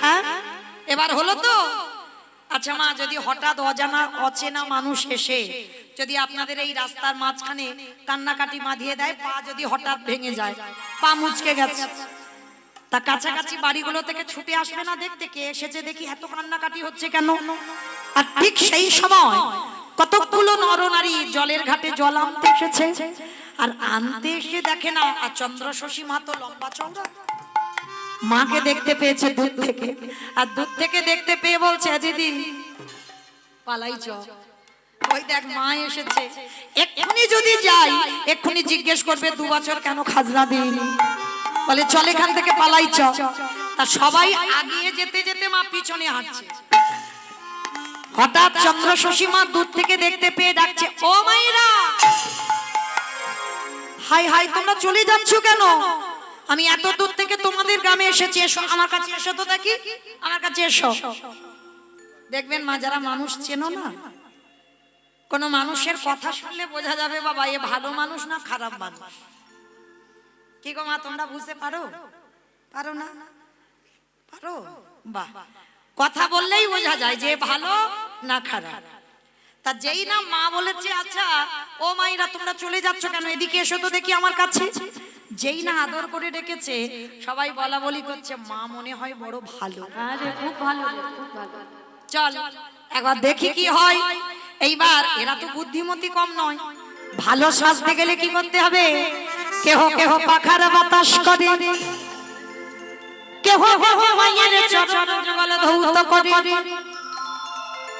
হ্যাঁ, এবার হলো তো? আচ্ছা মা, যদি হঠাৎ অজানা অচেনা মানুষ এসে যদি আপনাদের এই রাস্তার মাঝখানে কান্নাকাটি বাঁধিয়ে দেয়, পা যদি হঠাৎ ভেঙে যায়, পা মুচকে গেছে, তা কাছাকাছি বাড়িগুলো থেকে ছুটে আসবে না দেখতে কে এসেছে, দেখি এত কান্নাকাটি হচ্ছে কেন? আর ঠিক সেই সময় কতগুলো নরনারী জলের ঘাটে জল আনতে এসেছে, আর আনতে এসে দেখে না আর চন্দ্র শশী মা তো লম্বা চওড়া, মাকে দেখতে পেয়েছে দূর থেকে, আর দূর থেকে দেখতে পেয়ে বলছে দিদি পালাই চ, ওই দেখ মা এসেছে, এক্ষুনি যদি যাই এক্ষুনি জিজ্ঞেস করবে 2 বছর কেন খাজনা দিইনি, বলে চল এখান থেকে পালাই চ। তা সবাই আগিয়ে যেতে যেতে মা পিছনে হাঁটছে। হঠাৎ চন্দ্র শশী মা দূর থেকে দেখতে পেয়ে ডাকছে, ও মাইরা, হাই হাই তোমরা চলে যাচ্ছ কেন? আমি এত দূর থেকে তোমাদের গ্রামে এসেছি, এসো আমার কাছে, এসো তো দেখি, আমার কাছে এসো। দেখবেন মা, যারা মানুষ চেনো না, কোন মানুষের কথা শুনলে বোঝা যাবে বাবা এ ভালো মানুষ না খারাপ মানুষ। কি গো মা, তোমরা বুঝতে পারো? পারো না? পারো? বাহ, কথা বললেই বোঝা যায় যে ভালো না খারাপ। তা যেই না মা বলেছে আচ্ছা ও মাইরা তোমরা চলে যাচ্ছ কেন, এদিকে এসো তো দেখি আমার কাছে, যেই না আদর করে ডেকেছে সবাই বলা বলি করছে মা মনে হয় বড় ভালো। আরে খুব ভালো রে, খুব ভালো। চল একবার দেখি কি হয়। এইবার এরা তো বুদ্ধিমতী কম নয়, ভালো সাজতে গেলে কি করতে হবে? কেহ কেহ পাখার বাতাস করে, কেহ কেহ মায়ের চরণ যুগল ধৌত করে,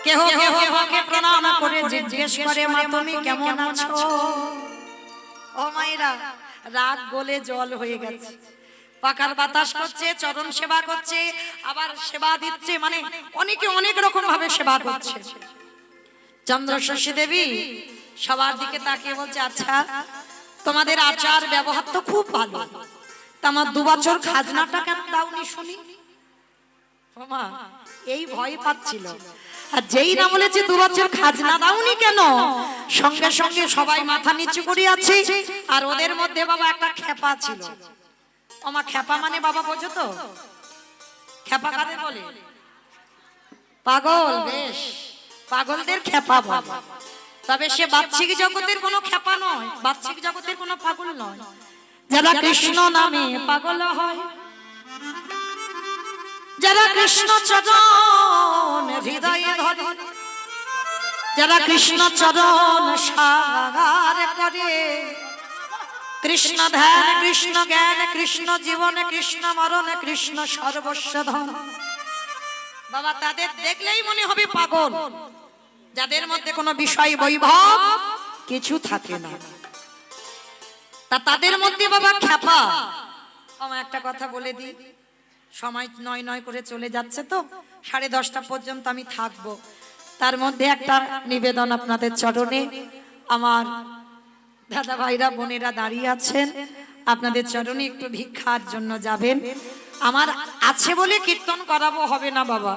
কেহ কেহ মাকে প্রণাম করে জিজ্ঞেস করে মা তুমি কেমন আছো? ও মায়েরা, রাত গলে জল হয়ে গেছে, পাখার বাতাস করছে, চরণ সেবা করছে, আবার সেবা দিচ্ছে, মানে অনেকে অনেক রকম ভাবে সেবা করছে। চন্দ্র শশী দেবী সবার দিকে তাকিয়ে বলছে আচ্ছা তোমাদের আচার ব্যবহার তো খুব ভালো, তা আমার 2 বছর খাজনাটা কেন দাওনি শুনি? মা এই ভয় পাচ্ছিল, আর যেই না বলেছে 2 বছর খাজনা দাওনি কেন, সঙ্গে সঙ্গে সবাই মাথা নিচু করে আছে। আর ওদের মধ্যে বাবা একটা খেপা ছিল। আমার খেপা মানে বাবা বোঝো তো? খেপা কাদের বলে? পাগল। বেশ, পাগলদের খেপা বলে। তবে সে বাহ্যিক জগতের কোনো খেপা নয়, বাহ্যিক জগতের কোনো পাগল নয়। যারা কৃষ্ণ নামে পাগল হয়, যারা কৃষ্ণ চরণ হৃদয়ে ধরে, যারা কৃষ্ণ চরণ সাগার করে, কৃষ্ণ ধ্যান, কৃষ্ণ জ্ঞান, কৃষ্ণ জীবন, কৃষ্ণ মরণ, কৃষ্ণ সর্বস্ব ধন, বাবা তাদের দেখলেই মনে হবে পাগল, যাদের মধ্যে কোনো বিষয় বৈভব কিছু থাকে না, তা তাদের মধ্যে বাবা খেপা। আমার একটা কথা বলে দিই, সময় নয় নয় করে চলে যাচ্ছে তো, 10:30 পর্যন্ত আমি থাকবো। তার মধ্যে একটা নিবেদন আপনাদের চরণে, আমার দাদা ভাইরা বোনেরা দাঁড়িয়ে আছেন, আপনাদের চরণে একটু ভিক্ষার জন্য যাবেন। আমার আছে বলে কীর্তন করাবো হবে না বাবা,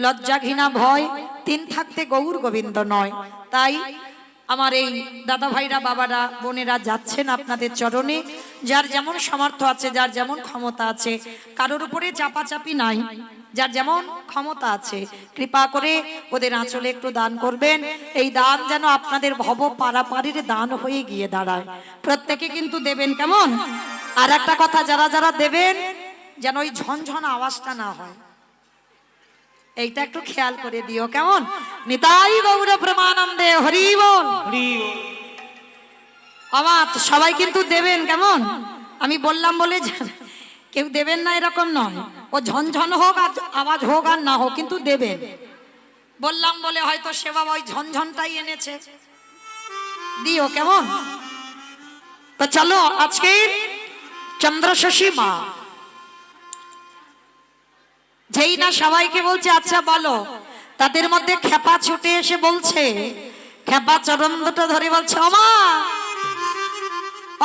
লজ্জা ঘৃণা ভয় 3 থাকতে গৌর গোবিন্দ নয়। তাই আমার এই দাদা ভাইরা বাবারা বোনেরা যাচ্ছেন আপনাদের চরণে, যার যেমন সামর্থ্য আছে, যার যেমন ক্ষমতা আছে, কারোর উপরে চাপাচাপি নাই, যার যেমন ক্ষমতা আছে কৃপা করে ওদের আঁচলে একটু দান করবেন। এই দান যেন আপনাদের ভব পারাপারের দান হয়ে গিয়ে দাঁড়ায়। প্রত্যেকে কিন্তু দেবেন, কেমন? আর একটা কথা, যারা যারা দেবেন যেন ওই ঝনঝন আওয়াজটা না হয়, এইটা একটু খেয়াল করে দিও, কেমন? নিতাই গৌর প্রেমানন্দে হরি বল। আমার সবাই কিন্তু দেবেন, কেমন? আমি বললাম বলে কেউ দেবেন না এরকম নয়, ও ঝনঝন হোক আর আওয়াজ হোক আর না হোক কিন্তু দেবেন। বললাম বলে হয়তো সে বাবা ওই ঝনঝনটাই এনেছে, দিও কেমন। তো চলো আজকে চন্দ্রশশী মা যেই না সবাইকে বলছে আচ্ছা বলো, তাদের মধ্যে খেপা ছুটে এসে বলছে, খেপা চরণ দুটো ধরে বলছে ওমা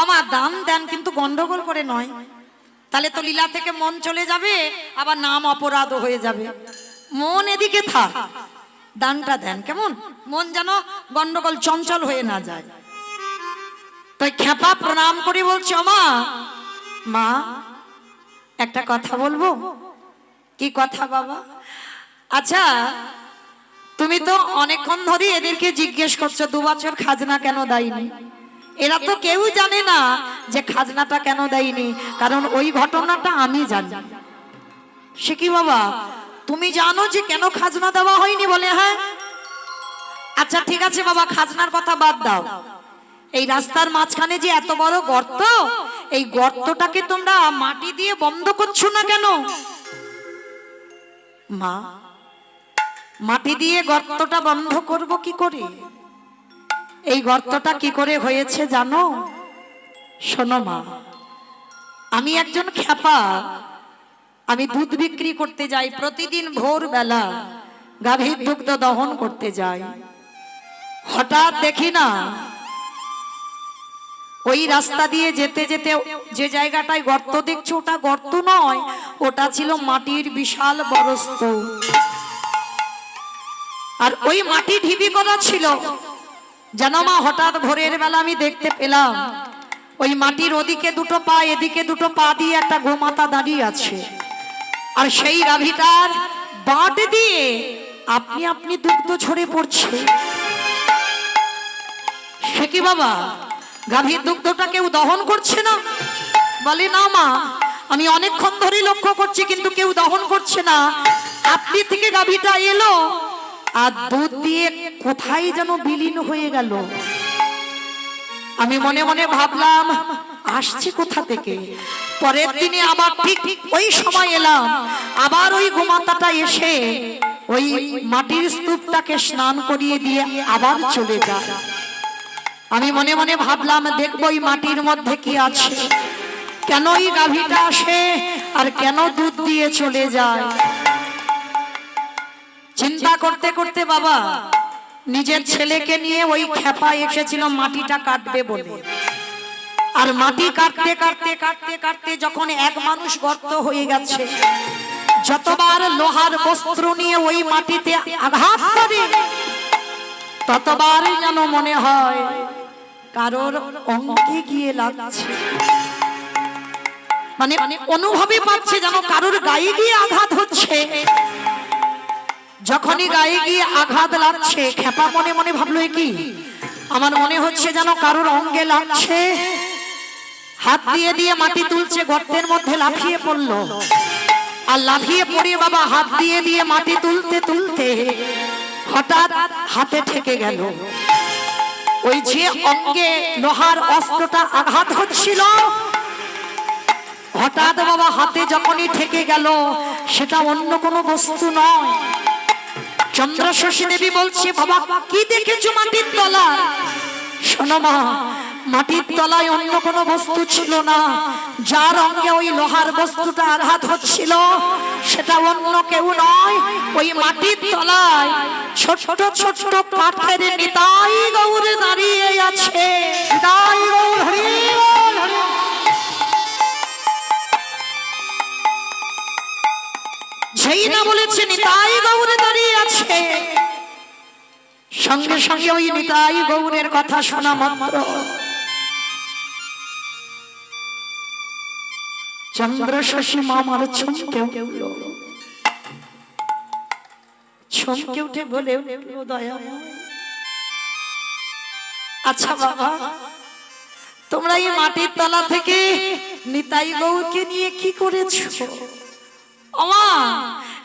ওমা দান দেন, কিন্তু গন্ডগোল করে নয়, তাহলে তো লীলা থেকে মন চলে যাবে, আবার নাম অপরাধ হয়ে যাবে। মন এদিকে থাক, দানটা দেন কেমন, মন যেন গন্ডগোল চঞ্চল হয়ে না যায়। তো খেপা প্রণাম করে বলছে ওমা মা একটা কথা বলবো। কি কথা বাবা? আচ্ছা তুমি তো অনেকক্ষণ ধরে এদেরকে জিজ্ঞেস করছো 2 বছর খাজনা কেন দেয়নি। এরা তো কেউ জানে না যে খাজনাটা কেন দেয়নি, কারণ ওই ঘটনাটা আমি জানি। সে কি বাবা তুমি জানো যে কেন খাজনা দেওয়া হয়নি? বলে হ্যাঁ। আচ্ছা ঠিক আছে বাবা, খাজনার কথা বাদ দাও, এই রাস্তার মাঝখানে যে এত বড় গর্ত, এই গর্তটাকে তোমরা মাটি দিয়ে বন্ধ করছো না কেন? মা মাটি দিয়ে গর্তটা বন্ধ করব কি করে? এই গর্তটা কি করে হয়েছে জানো? শোনো মা, আমি একজন খেপা, আমি দুধ বিক্রি করতে যাই, প্রতিদিন ভোরবেলা গাভীর দুগ্ধ দহন করতে যাই। হঠাৎ দেখি না ওই রাস্তা দিয়ে যেতে যেতে যে জায়গাটায় গর্ত দেখছো ওটা গর্ত নয়, ওটা ছিল মাটির বিশাল বড় স্তূপ। আর ওই মাটি ঢিবি করা ছিল। জানো মা, হঠাৎ ভোরের বেলা আমি দেখতে পেলাম ওই মাটির ওদিকে 2 পা এদিকে 2 পা দিয়ে একটা গোমাতা দাঁড়িয়ে আছে, আর সেই গাভীটার বাঁট দিয়ে আপনি আপনি দুগ্ধ ঝরে পড়ছে। সে কি বাবা, গাভীর দুগ্ধটা কেউ দহন করছে না? বলে না মা, আমি অনেকক্ষণ ধরে লক্ষ্য করছি কিন্তু কেউ দহন করছে না। আপনি থেকে গাভীটা এলো আর দুধ দিয়ে কোথায় যেন বিলীন হয়ে গেল। আমি মনে মনে ভাবলাম আসছে কোথা থেকে। পরের দিনে আবার ঠিক ওই সময় এলাম, আবার ওই গোমাতাটা এসে ওই মাটির স্তূপটাকে স্নান করিয়ে দিয়ে আবার চলে যায়। আমি মনে মনে ভাবলাম দেখবো এই মাটির মধ্যে কি আছে, কেন এই গাভীটা আসে আর কেন দুধ দিয়ে চলে যায়। চিন্তা করতে করতে বাবা নিজের ছেলেকে নিয়ে ওই খেপা এসেছিল মাটিটা কাটবে বলে। আর মাটি কাটতে কাটতে কাটতে কাটতে যখন এক মানুষ গর্ত হয়ে গেছে, যতবার লোহার বস্ত্র নিয়ে ওই মাটিতে আঘাত করে ততবারই যেন মনে হয় কারোর অঙ্গে গিয়ে লাগছে, মানে অনুভবে পাচ্ছে যেন কারোর গায়ে গিয়ে আঘাত হচ্ছে। যখনই গায়ে গিয়ে আঘাত লাগছে, খেপা মনে মনে ভাবলো কি, আমার মনে হচ্ছে যেন কারোর অঙ্গে লাগছে। হাত দিয়ে দিয়ে মাটি তুলছে, গর্তের মধ্যে লাফিয়ে পড়লো। আর লাফিয়ে পড়ে বাবা হাত দিয়ে দিয়ে মাটি তুলতে তুলতে হঠাৎ হাতে ঠেকে গেল। ওই যে অঙ্গে লোহার অস্ত্রটা আঘাত হচ্ছিল, হঠাৎ বাবা হাতে যখনই ঠেকে গেল, সেটা অন্য কোনো বস্তু নয়। চন্দ্রশশী দেবী বলছে বাবা কি দেখেছো মাটির তলায়? শোনো মা, মাটির তলায় অন্য কোনো বস্তু ছিল না। যার অঙ্গে ওই লোহার বস্তুটা আঘাত হচ্ছিল সেটা অন্য কেউ নয়, ওই মাটির তলায় ছোট ছোট কাঠের নিতাই গৌর দাঁড়িয়ে আছে। নিতাই গৌর হরি বল, হরি বল। যেই না বলেছে নিতাই গৌর দাঁড়িয়ে আছে, সঙ্গে সঙ্গে ওই নিতাই গৌরের কথা শোনা মাত্র চন্দ্রশশী মামার চমকে উঠল। চমকে উঠে বলে উঠল দয়াময়, আচ্ছা বাবা তোমরা এই মাটির তলা থেকে নিতাই গৌরকে নিয়ে কি করেছো? ওমা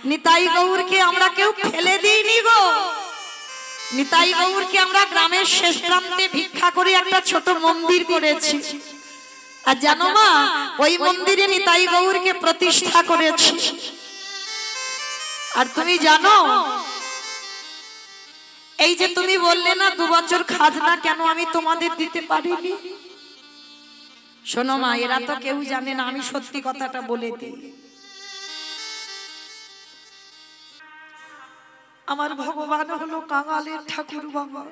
নিতাই গৌরকে আমরা কেউ ফেলে দিইনি গো। নিতাই গৌরকে আমরা গ্রামের শেষ প্রান্তে ভিক্ষা করে একটা ছোট মন্দির করেছি। আর জানো মা, ওই মন্দিরে নিতাই গৌরকে প্রতিষ্ঠা করেছি। আর তুমি জানো, এই যে তুমি বললে না 2 বছর খাজনা কেন আমি তোমাদের দিতে পারিনি, শোনো মা, এরা তো কেউ জানে না, আমি সত্যি কথাটা বলে দিই। আমার ভগবান হলো কাঙালের ঠাকুর বাবা।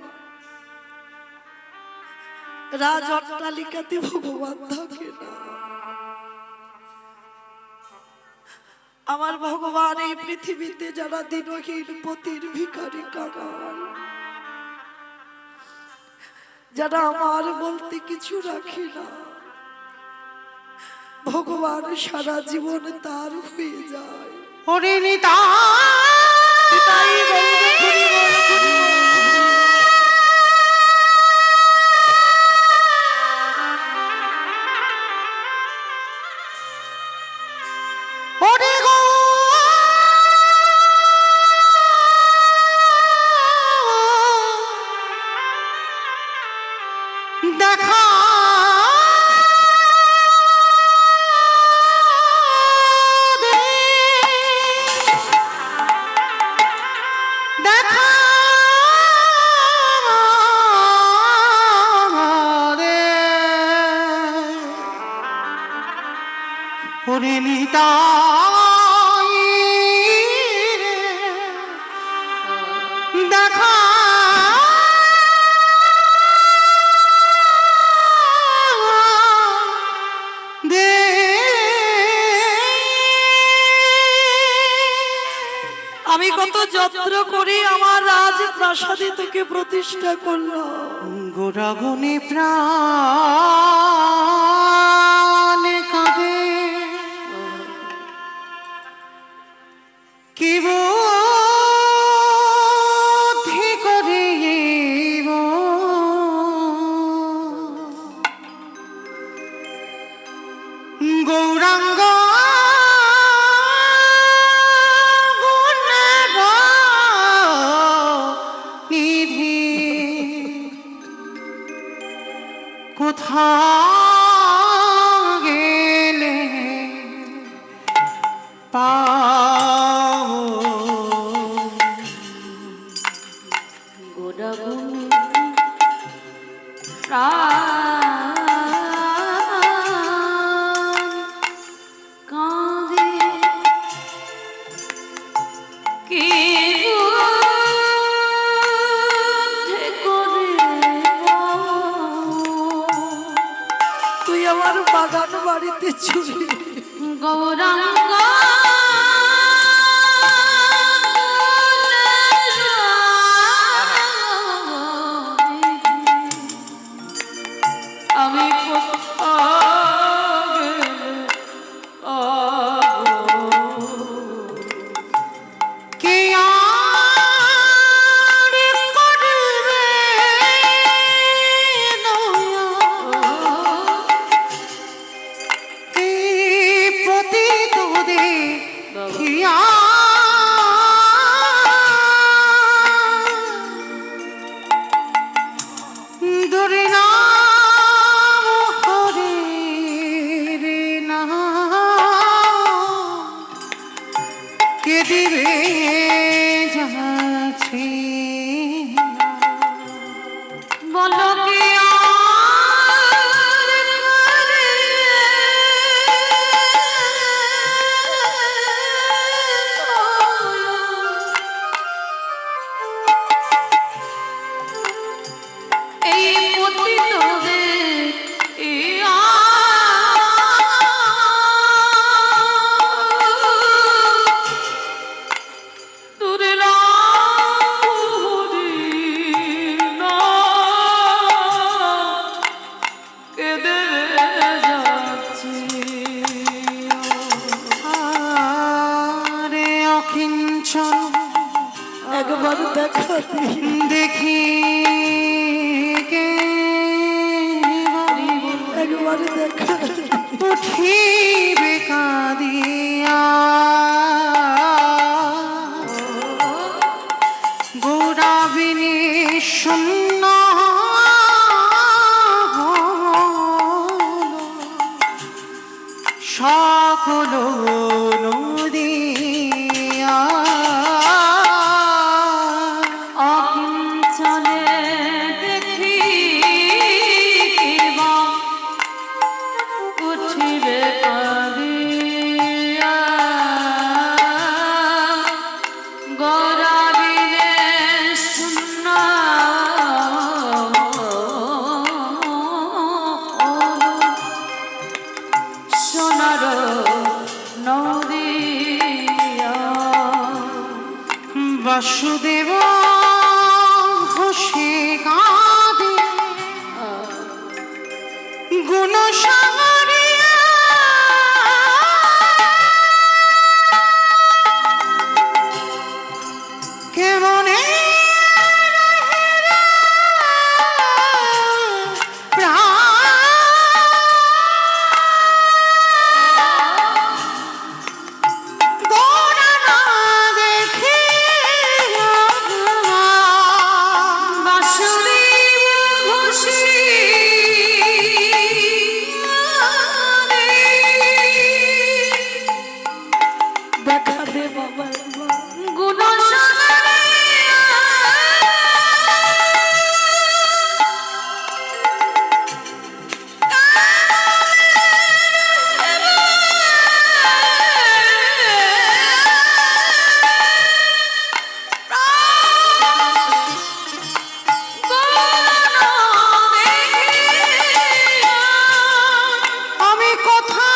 রাজ অট্টালিকাতে ভগবান থাকে না। আমার ভগবান এই পৃথিবীতে যারা দিনহীন পতির ভিখারি কাঙাল, যারা আমার বলতে কিছু রাখে না, ভগবান সারা জীবন তার হয়ে যায়। ওরে নিতাই নিতাই গৌর হরি বল, হরি বল। ওরে গো দেখা দে, দেখা দে, ওরে নিতাই দেখা দে। আমি কত যত্ন করে আমার রাজ প্রাসাদে তোকে প্রতিষ্ঠা করলাম। গোরাগুনি প্রাণ কাঁদে, কি বুদ্ধি করিব গৌরাঙ্গ গুণের নিধি, কোথা গেলে পাও গোরাগুনি প্রাণ কাঁদে, কি বুদ্ধি করিব তুই আমার বাগান বাড়িতে চুরি গৌরাঙ্গ আমি কে আর করবে নয়া, এই পতিত দেখিয়া দূরে নাম হরে রে না, কে দিবে যাচ্ছে বলো কি এই পতিতদের দূরে আরে অকিঞ্চন একবার দেখা দিই। দেখি কে একবার দেখা উঠিবে কাঁদিয়া গৌরাবিনী শূন্য বাসুদেব হসে কাঁদে গুণ সাগরিয়া কেমনে দেখা দে বাবা গুণ আমি কোথা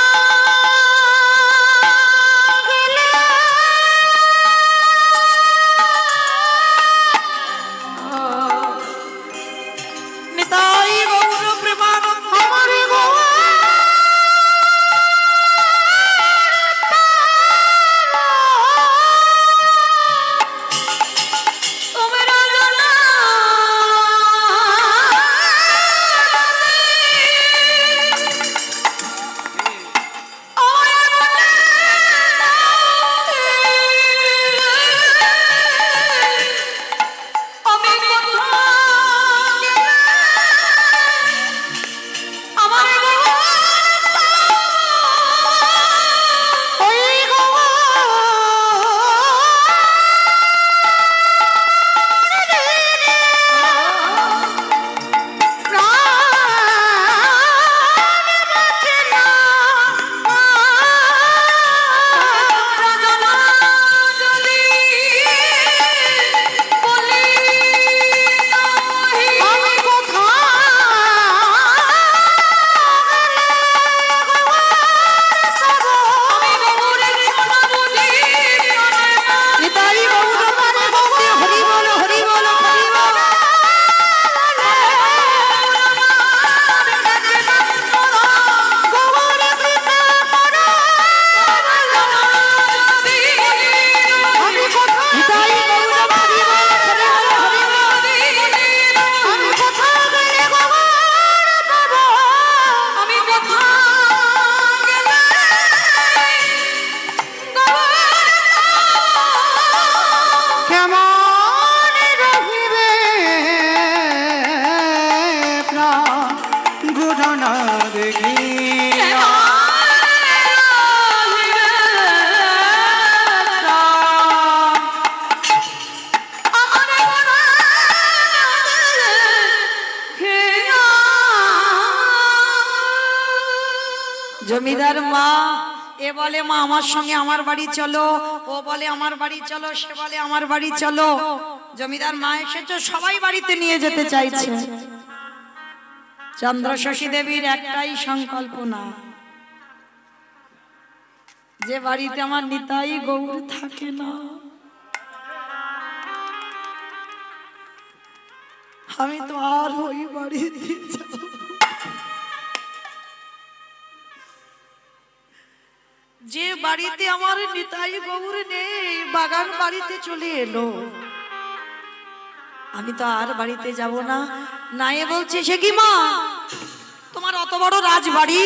গেলে নিতাই গৌর প্রেমানন্দ আমার গো জমিদার মা এ বলে মা আমার সঙ্গে আমার বাড়ি চলো, ও বলে আমার বাড়ি চলো, সে বলে আমার বাড়ি চলো। জমিদার মা এসেছে, সবাই বাড়িতে নিয়ে যেতে চাইছে। চন্দ্রশশী দেবীর একটাই সংকল্প, না যে বাড়িতে আমার নিতাই গৌর থাকে না আমি তো আর ওই বাড়িতে যাব। যে বাড়িতে আমার নিতাই গৌর নেই, বাগান বাড়িতে চলে এলো, আমি তো আর বাড়িতে যাব না। নায়ে বলছে, সে কি মা, তোমার অত বড় রাজবাড়ি,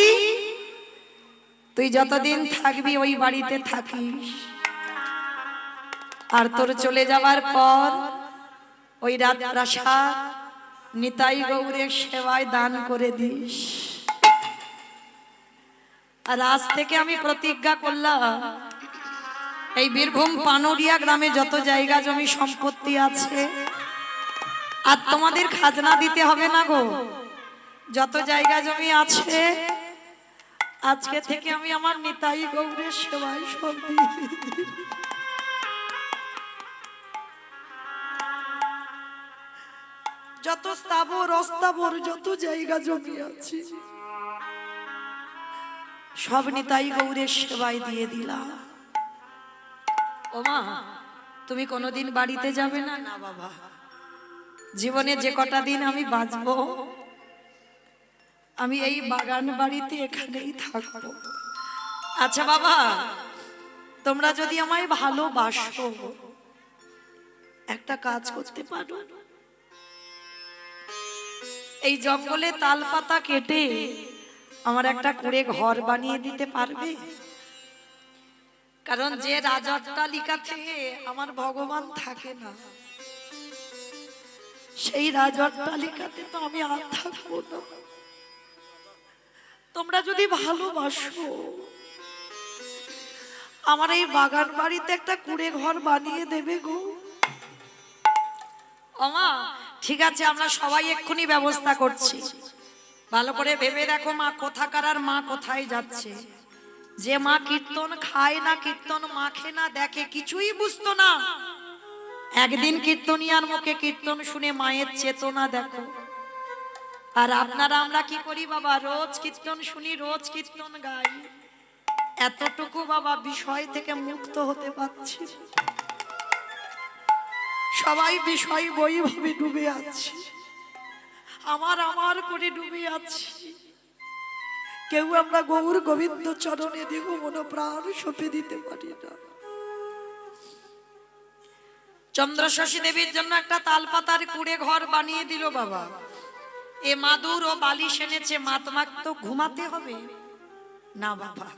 তুই যতদিন থাকবি ওই বাড়িতে থাকিস, আর তোর চলে যাবার পর ওই রাজপ্রাসাদ নিতাই গৌরের সেবায় দান করে দিস। আর আজ থেকে আমি প্রতিজ্ঞা করলাম, এই বীরভূম পানুরিয়া গ্রামে যত জায়গা জমি সম্পত্তি আছে, আর তোমাদের খাজনা দিতে হবে না গো। যত জায়গা জমি আছে আজকে থেকে আমি আমার নিতাই গৌরের সেবায় সব দিয়ে দিই। যত স্থাবর অস্থাবর যত জায়গা জমি আছে সব নিতাই গৌরের সেবায় দিয়ে দিলাম। ও মা, তুমি কোনোদিন বাড়িতে যাবে না? না বাবা, জীবনে যে কটা দিন আমি বাঁচবো আমি এই বাগান বাড়িতে এখানেই থাকবো। আচ্ছা বাবা, তোমরা যদি আমায় ভালোবাসো একটা কাজ করতে পারো, এই জঙ্গলে তাল পাতা কেটে আমার একটা কুঁড়ে ঘর বানিয়ে দিতে পারবে? কারণ যে রাজঅট্টালিকাতে আমার ভগবান থাকে না, সেই রাজঅট্টালিকাতে তো আমি আর থাকবো না। তোমরা যদি ভালোবাসো আমার এই বাগান বাড়িতে একটা কুঁড়ে ঘর বানিয়ে দেবে গো। ওমা ঠিক আছে, আমরা সবাই এক্ষুনি ব্যবস্থা করছি। ভালো করে ভেবে দেখো মা কোথাকার আর মা কোথায় যাচ্ছে। যে মা কীর্তন খায় না, কীর্তন মাখে না, দেখে কিছুই বুঝতো না, একদিন কীর্তনিয়ার মুখে কীর্তন শুনে মায়ের চেতনা দেখো। আর আপনারা আমরা কি করি বাবা, রোজ কীর্তন শুনি, রোজ কীর্তন গাই, এতটুকু বাবা বিষয় থেকে মুক্ত হতে পারছি। সবাই বিষয় বৈভাবে ডুবে আছে, আমার আমার করে ডুবে আছি। কেউ আমরা গৌর গোবিন্দ চরণে দেব মন প্রাণ সঁপে দিতে পারি না। চন্দ্রশশী দেবীর জন্য একটা তালপাতার কুঁড়ে ঘর বানিয়ে দিল বাবা। এ মাদুর ও বালিশ এনেছে, মাতমাক তো ঘুমাতে হবে না বাবা।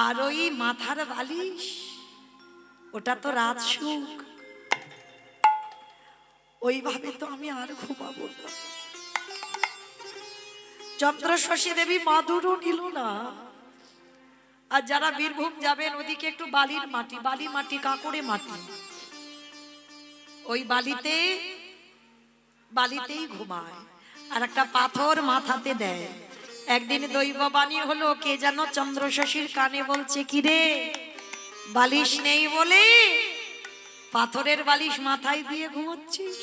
আর ওই মাথার বালিশ ওটা তো রাত সুখ, ওইভাবে তো আমি আর ঘুমাবো না। চন্দ্রশশী দেবী মাদুরও নিল না। আর যারা বীরভূম যাবেন ওদিকে একটু বালির মাটি, বালি মাটি, কাঁকড়ে মাটি, ওই বালিতেই ঘুমায় আর একটা পাথর মাথাতে দেয়। একদিন দৈববাণী হলো, কে যেন চন্দ্রশশীর কানে বলছে, কি রে বালিশ নেই বলে পাথরের বালিশ মাথায় দিয়ে ঘুমোচ্ছিস?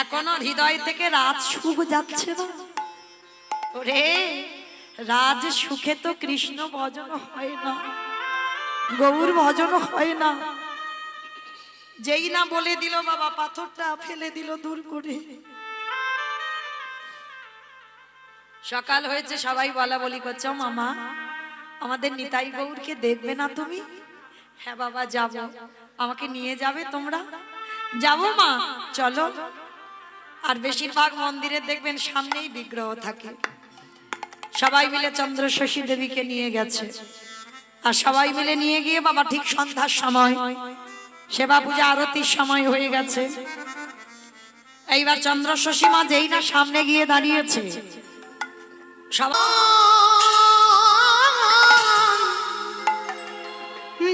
এখনো হৃদয় থেকে রাত সুখ যাচ্ছে না? ওরে রাজ সুখে তো কৃষ্ণ ভজন হয় না, গৌর ভজন হয় না। যেই না বলে দিল বাবা, পাথরটা ফেলে দিল দূর করে। সকাল হয়েছে, সবাই বলা বলি করছে, মামা আমাদের নিতাই গৌরকে দেখবে না তুমি? হ্যাঁ বাবা যাব। আমাকে নিয়ে যাবে তোমরা? যাবো মা, চলো। আর বেশিরভাগ মন্দিরে দেখবেন সামনেই বিগ্রহ থাকে। সবাই মিলে চন্দ্রশশী দেবীকে নিয়ে গেছে। আর সবাই মিলে নিয়ে গিয়ে বাবা ঠিক সন্ধ্যার সময়, সেবা পূজা আরতির সময় হয়ে গেছে। এইবার চন্দ্রশশী মা যেই না সামনে গিয়ে দাঁড়িয়েছে,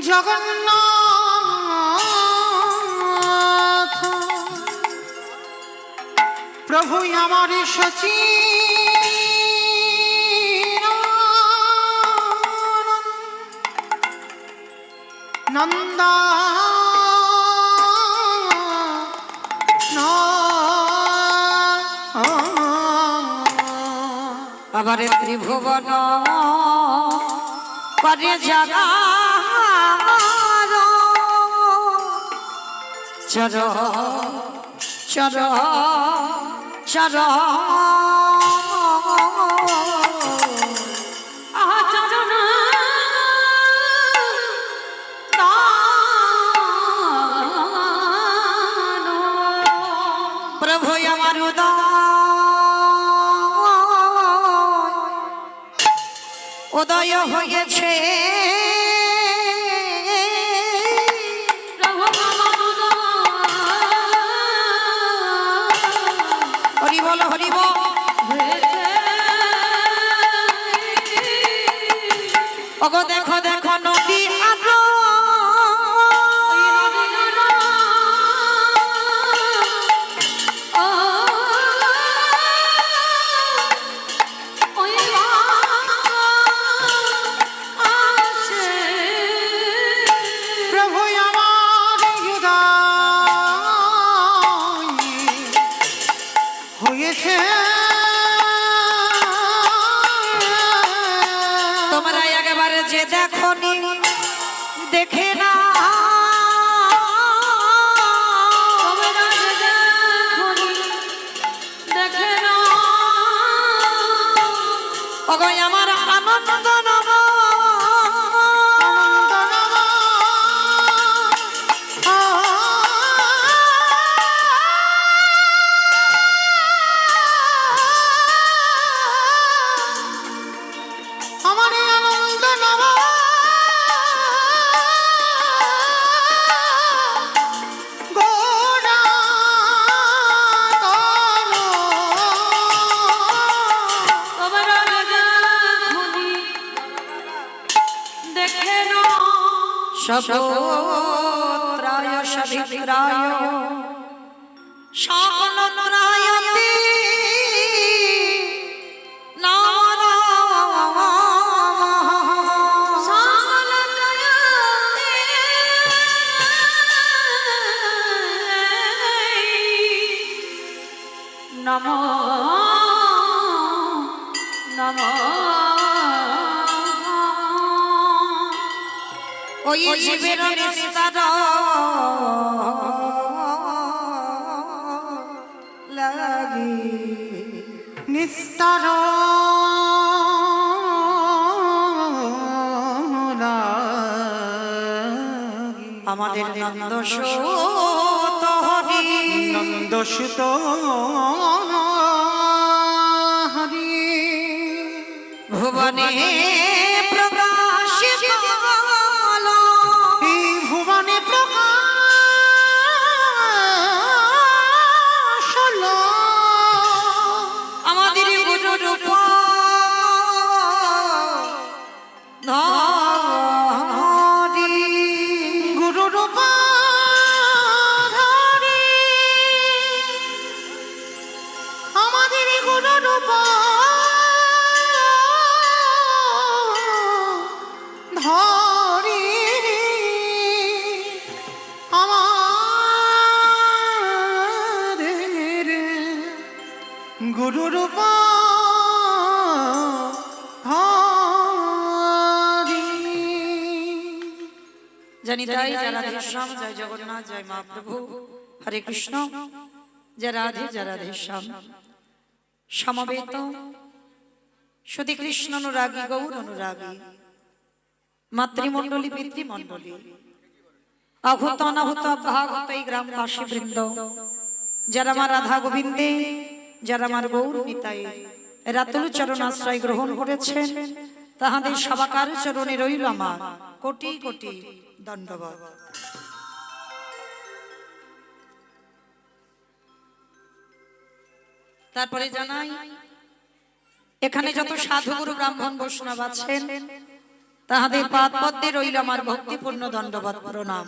জগন্নাথ প্রভু আমার সচি নন্দা আবার ত্রিভুবন করে জাগা চর চর চর প্রভু আমার উদয় হয়েছে। হরি বল হরি বল। ওগো দেখো দেখো নদী আগো দেখে না তবে রাধে যখনই দেখে না ওগো আমার আনন্দ নব আমার এই আনন্দ নব গোরা তনু। তবে রাধে যখনই দেখে না সপত্রায় সবিত্রায় সকলত্রায়তে নমঃ সকল জয়তে নমো নমো ওই জীবের নিস্তার লাগি নিস্তার আমাদের নন্দ সুত হরি নন্দসুত হরি ভুবনে প্রকাশ কালো এই ভুবনে প্রকাশ হলো আমাদের গুরু রূপ ধরি গুরু রূপ ধরি আমাদের গুরু রূপ ধরি আমাদের গুরু রূপ জানি তাই জয় রাধেশ্যাম জয় জগন্নাথ জয় মহাপ্রভু হরে কৃষ্ণ জয় রাধে শ্যাম সমবেত সুধী কৃষ্ণ অনুরাগী গৌর অনুরাগী মাতৃমণ্ডলী পিতৃমণ্ডলী আহুত অনাহুত ভাগত এই গ্রামবাসী বৃন্দ যারা আমার রাধা গোবিন্দে যারা আমার গৌর নিতাই রাতুল চরণ আশ্রয় গ্রহণ করেছেন তাহাদের সবাকার চরণে রইল আমার কোটি কোটি দণ্ডবত। তারপরে জানাই এখানে যত সাধু গুরু ব্রাহ্মণ বৈষ্ণব আছেন তাহাদের পাদ পদ্মে রইল আমার ভক্তিপূর্ণ দণ্ডবত প্রণাম।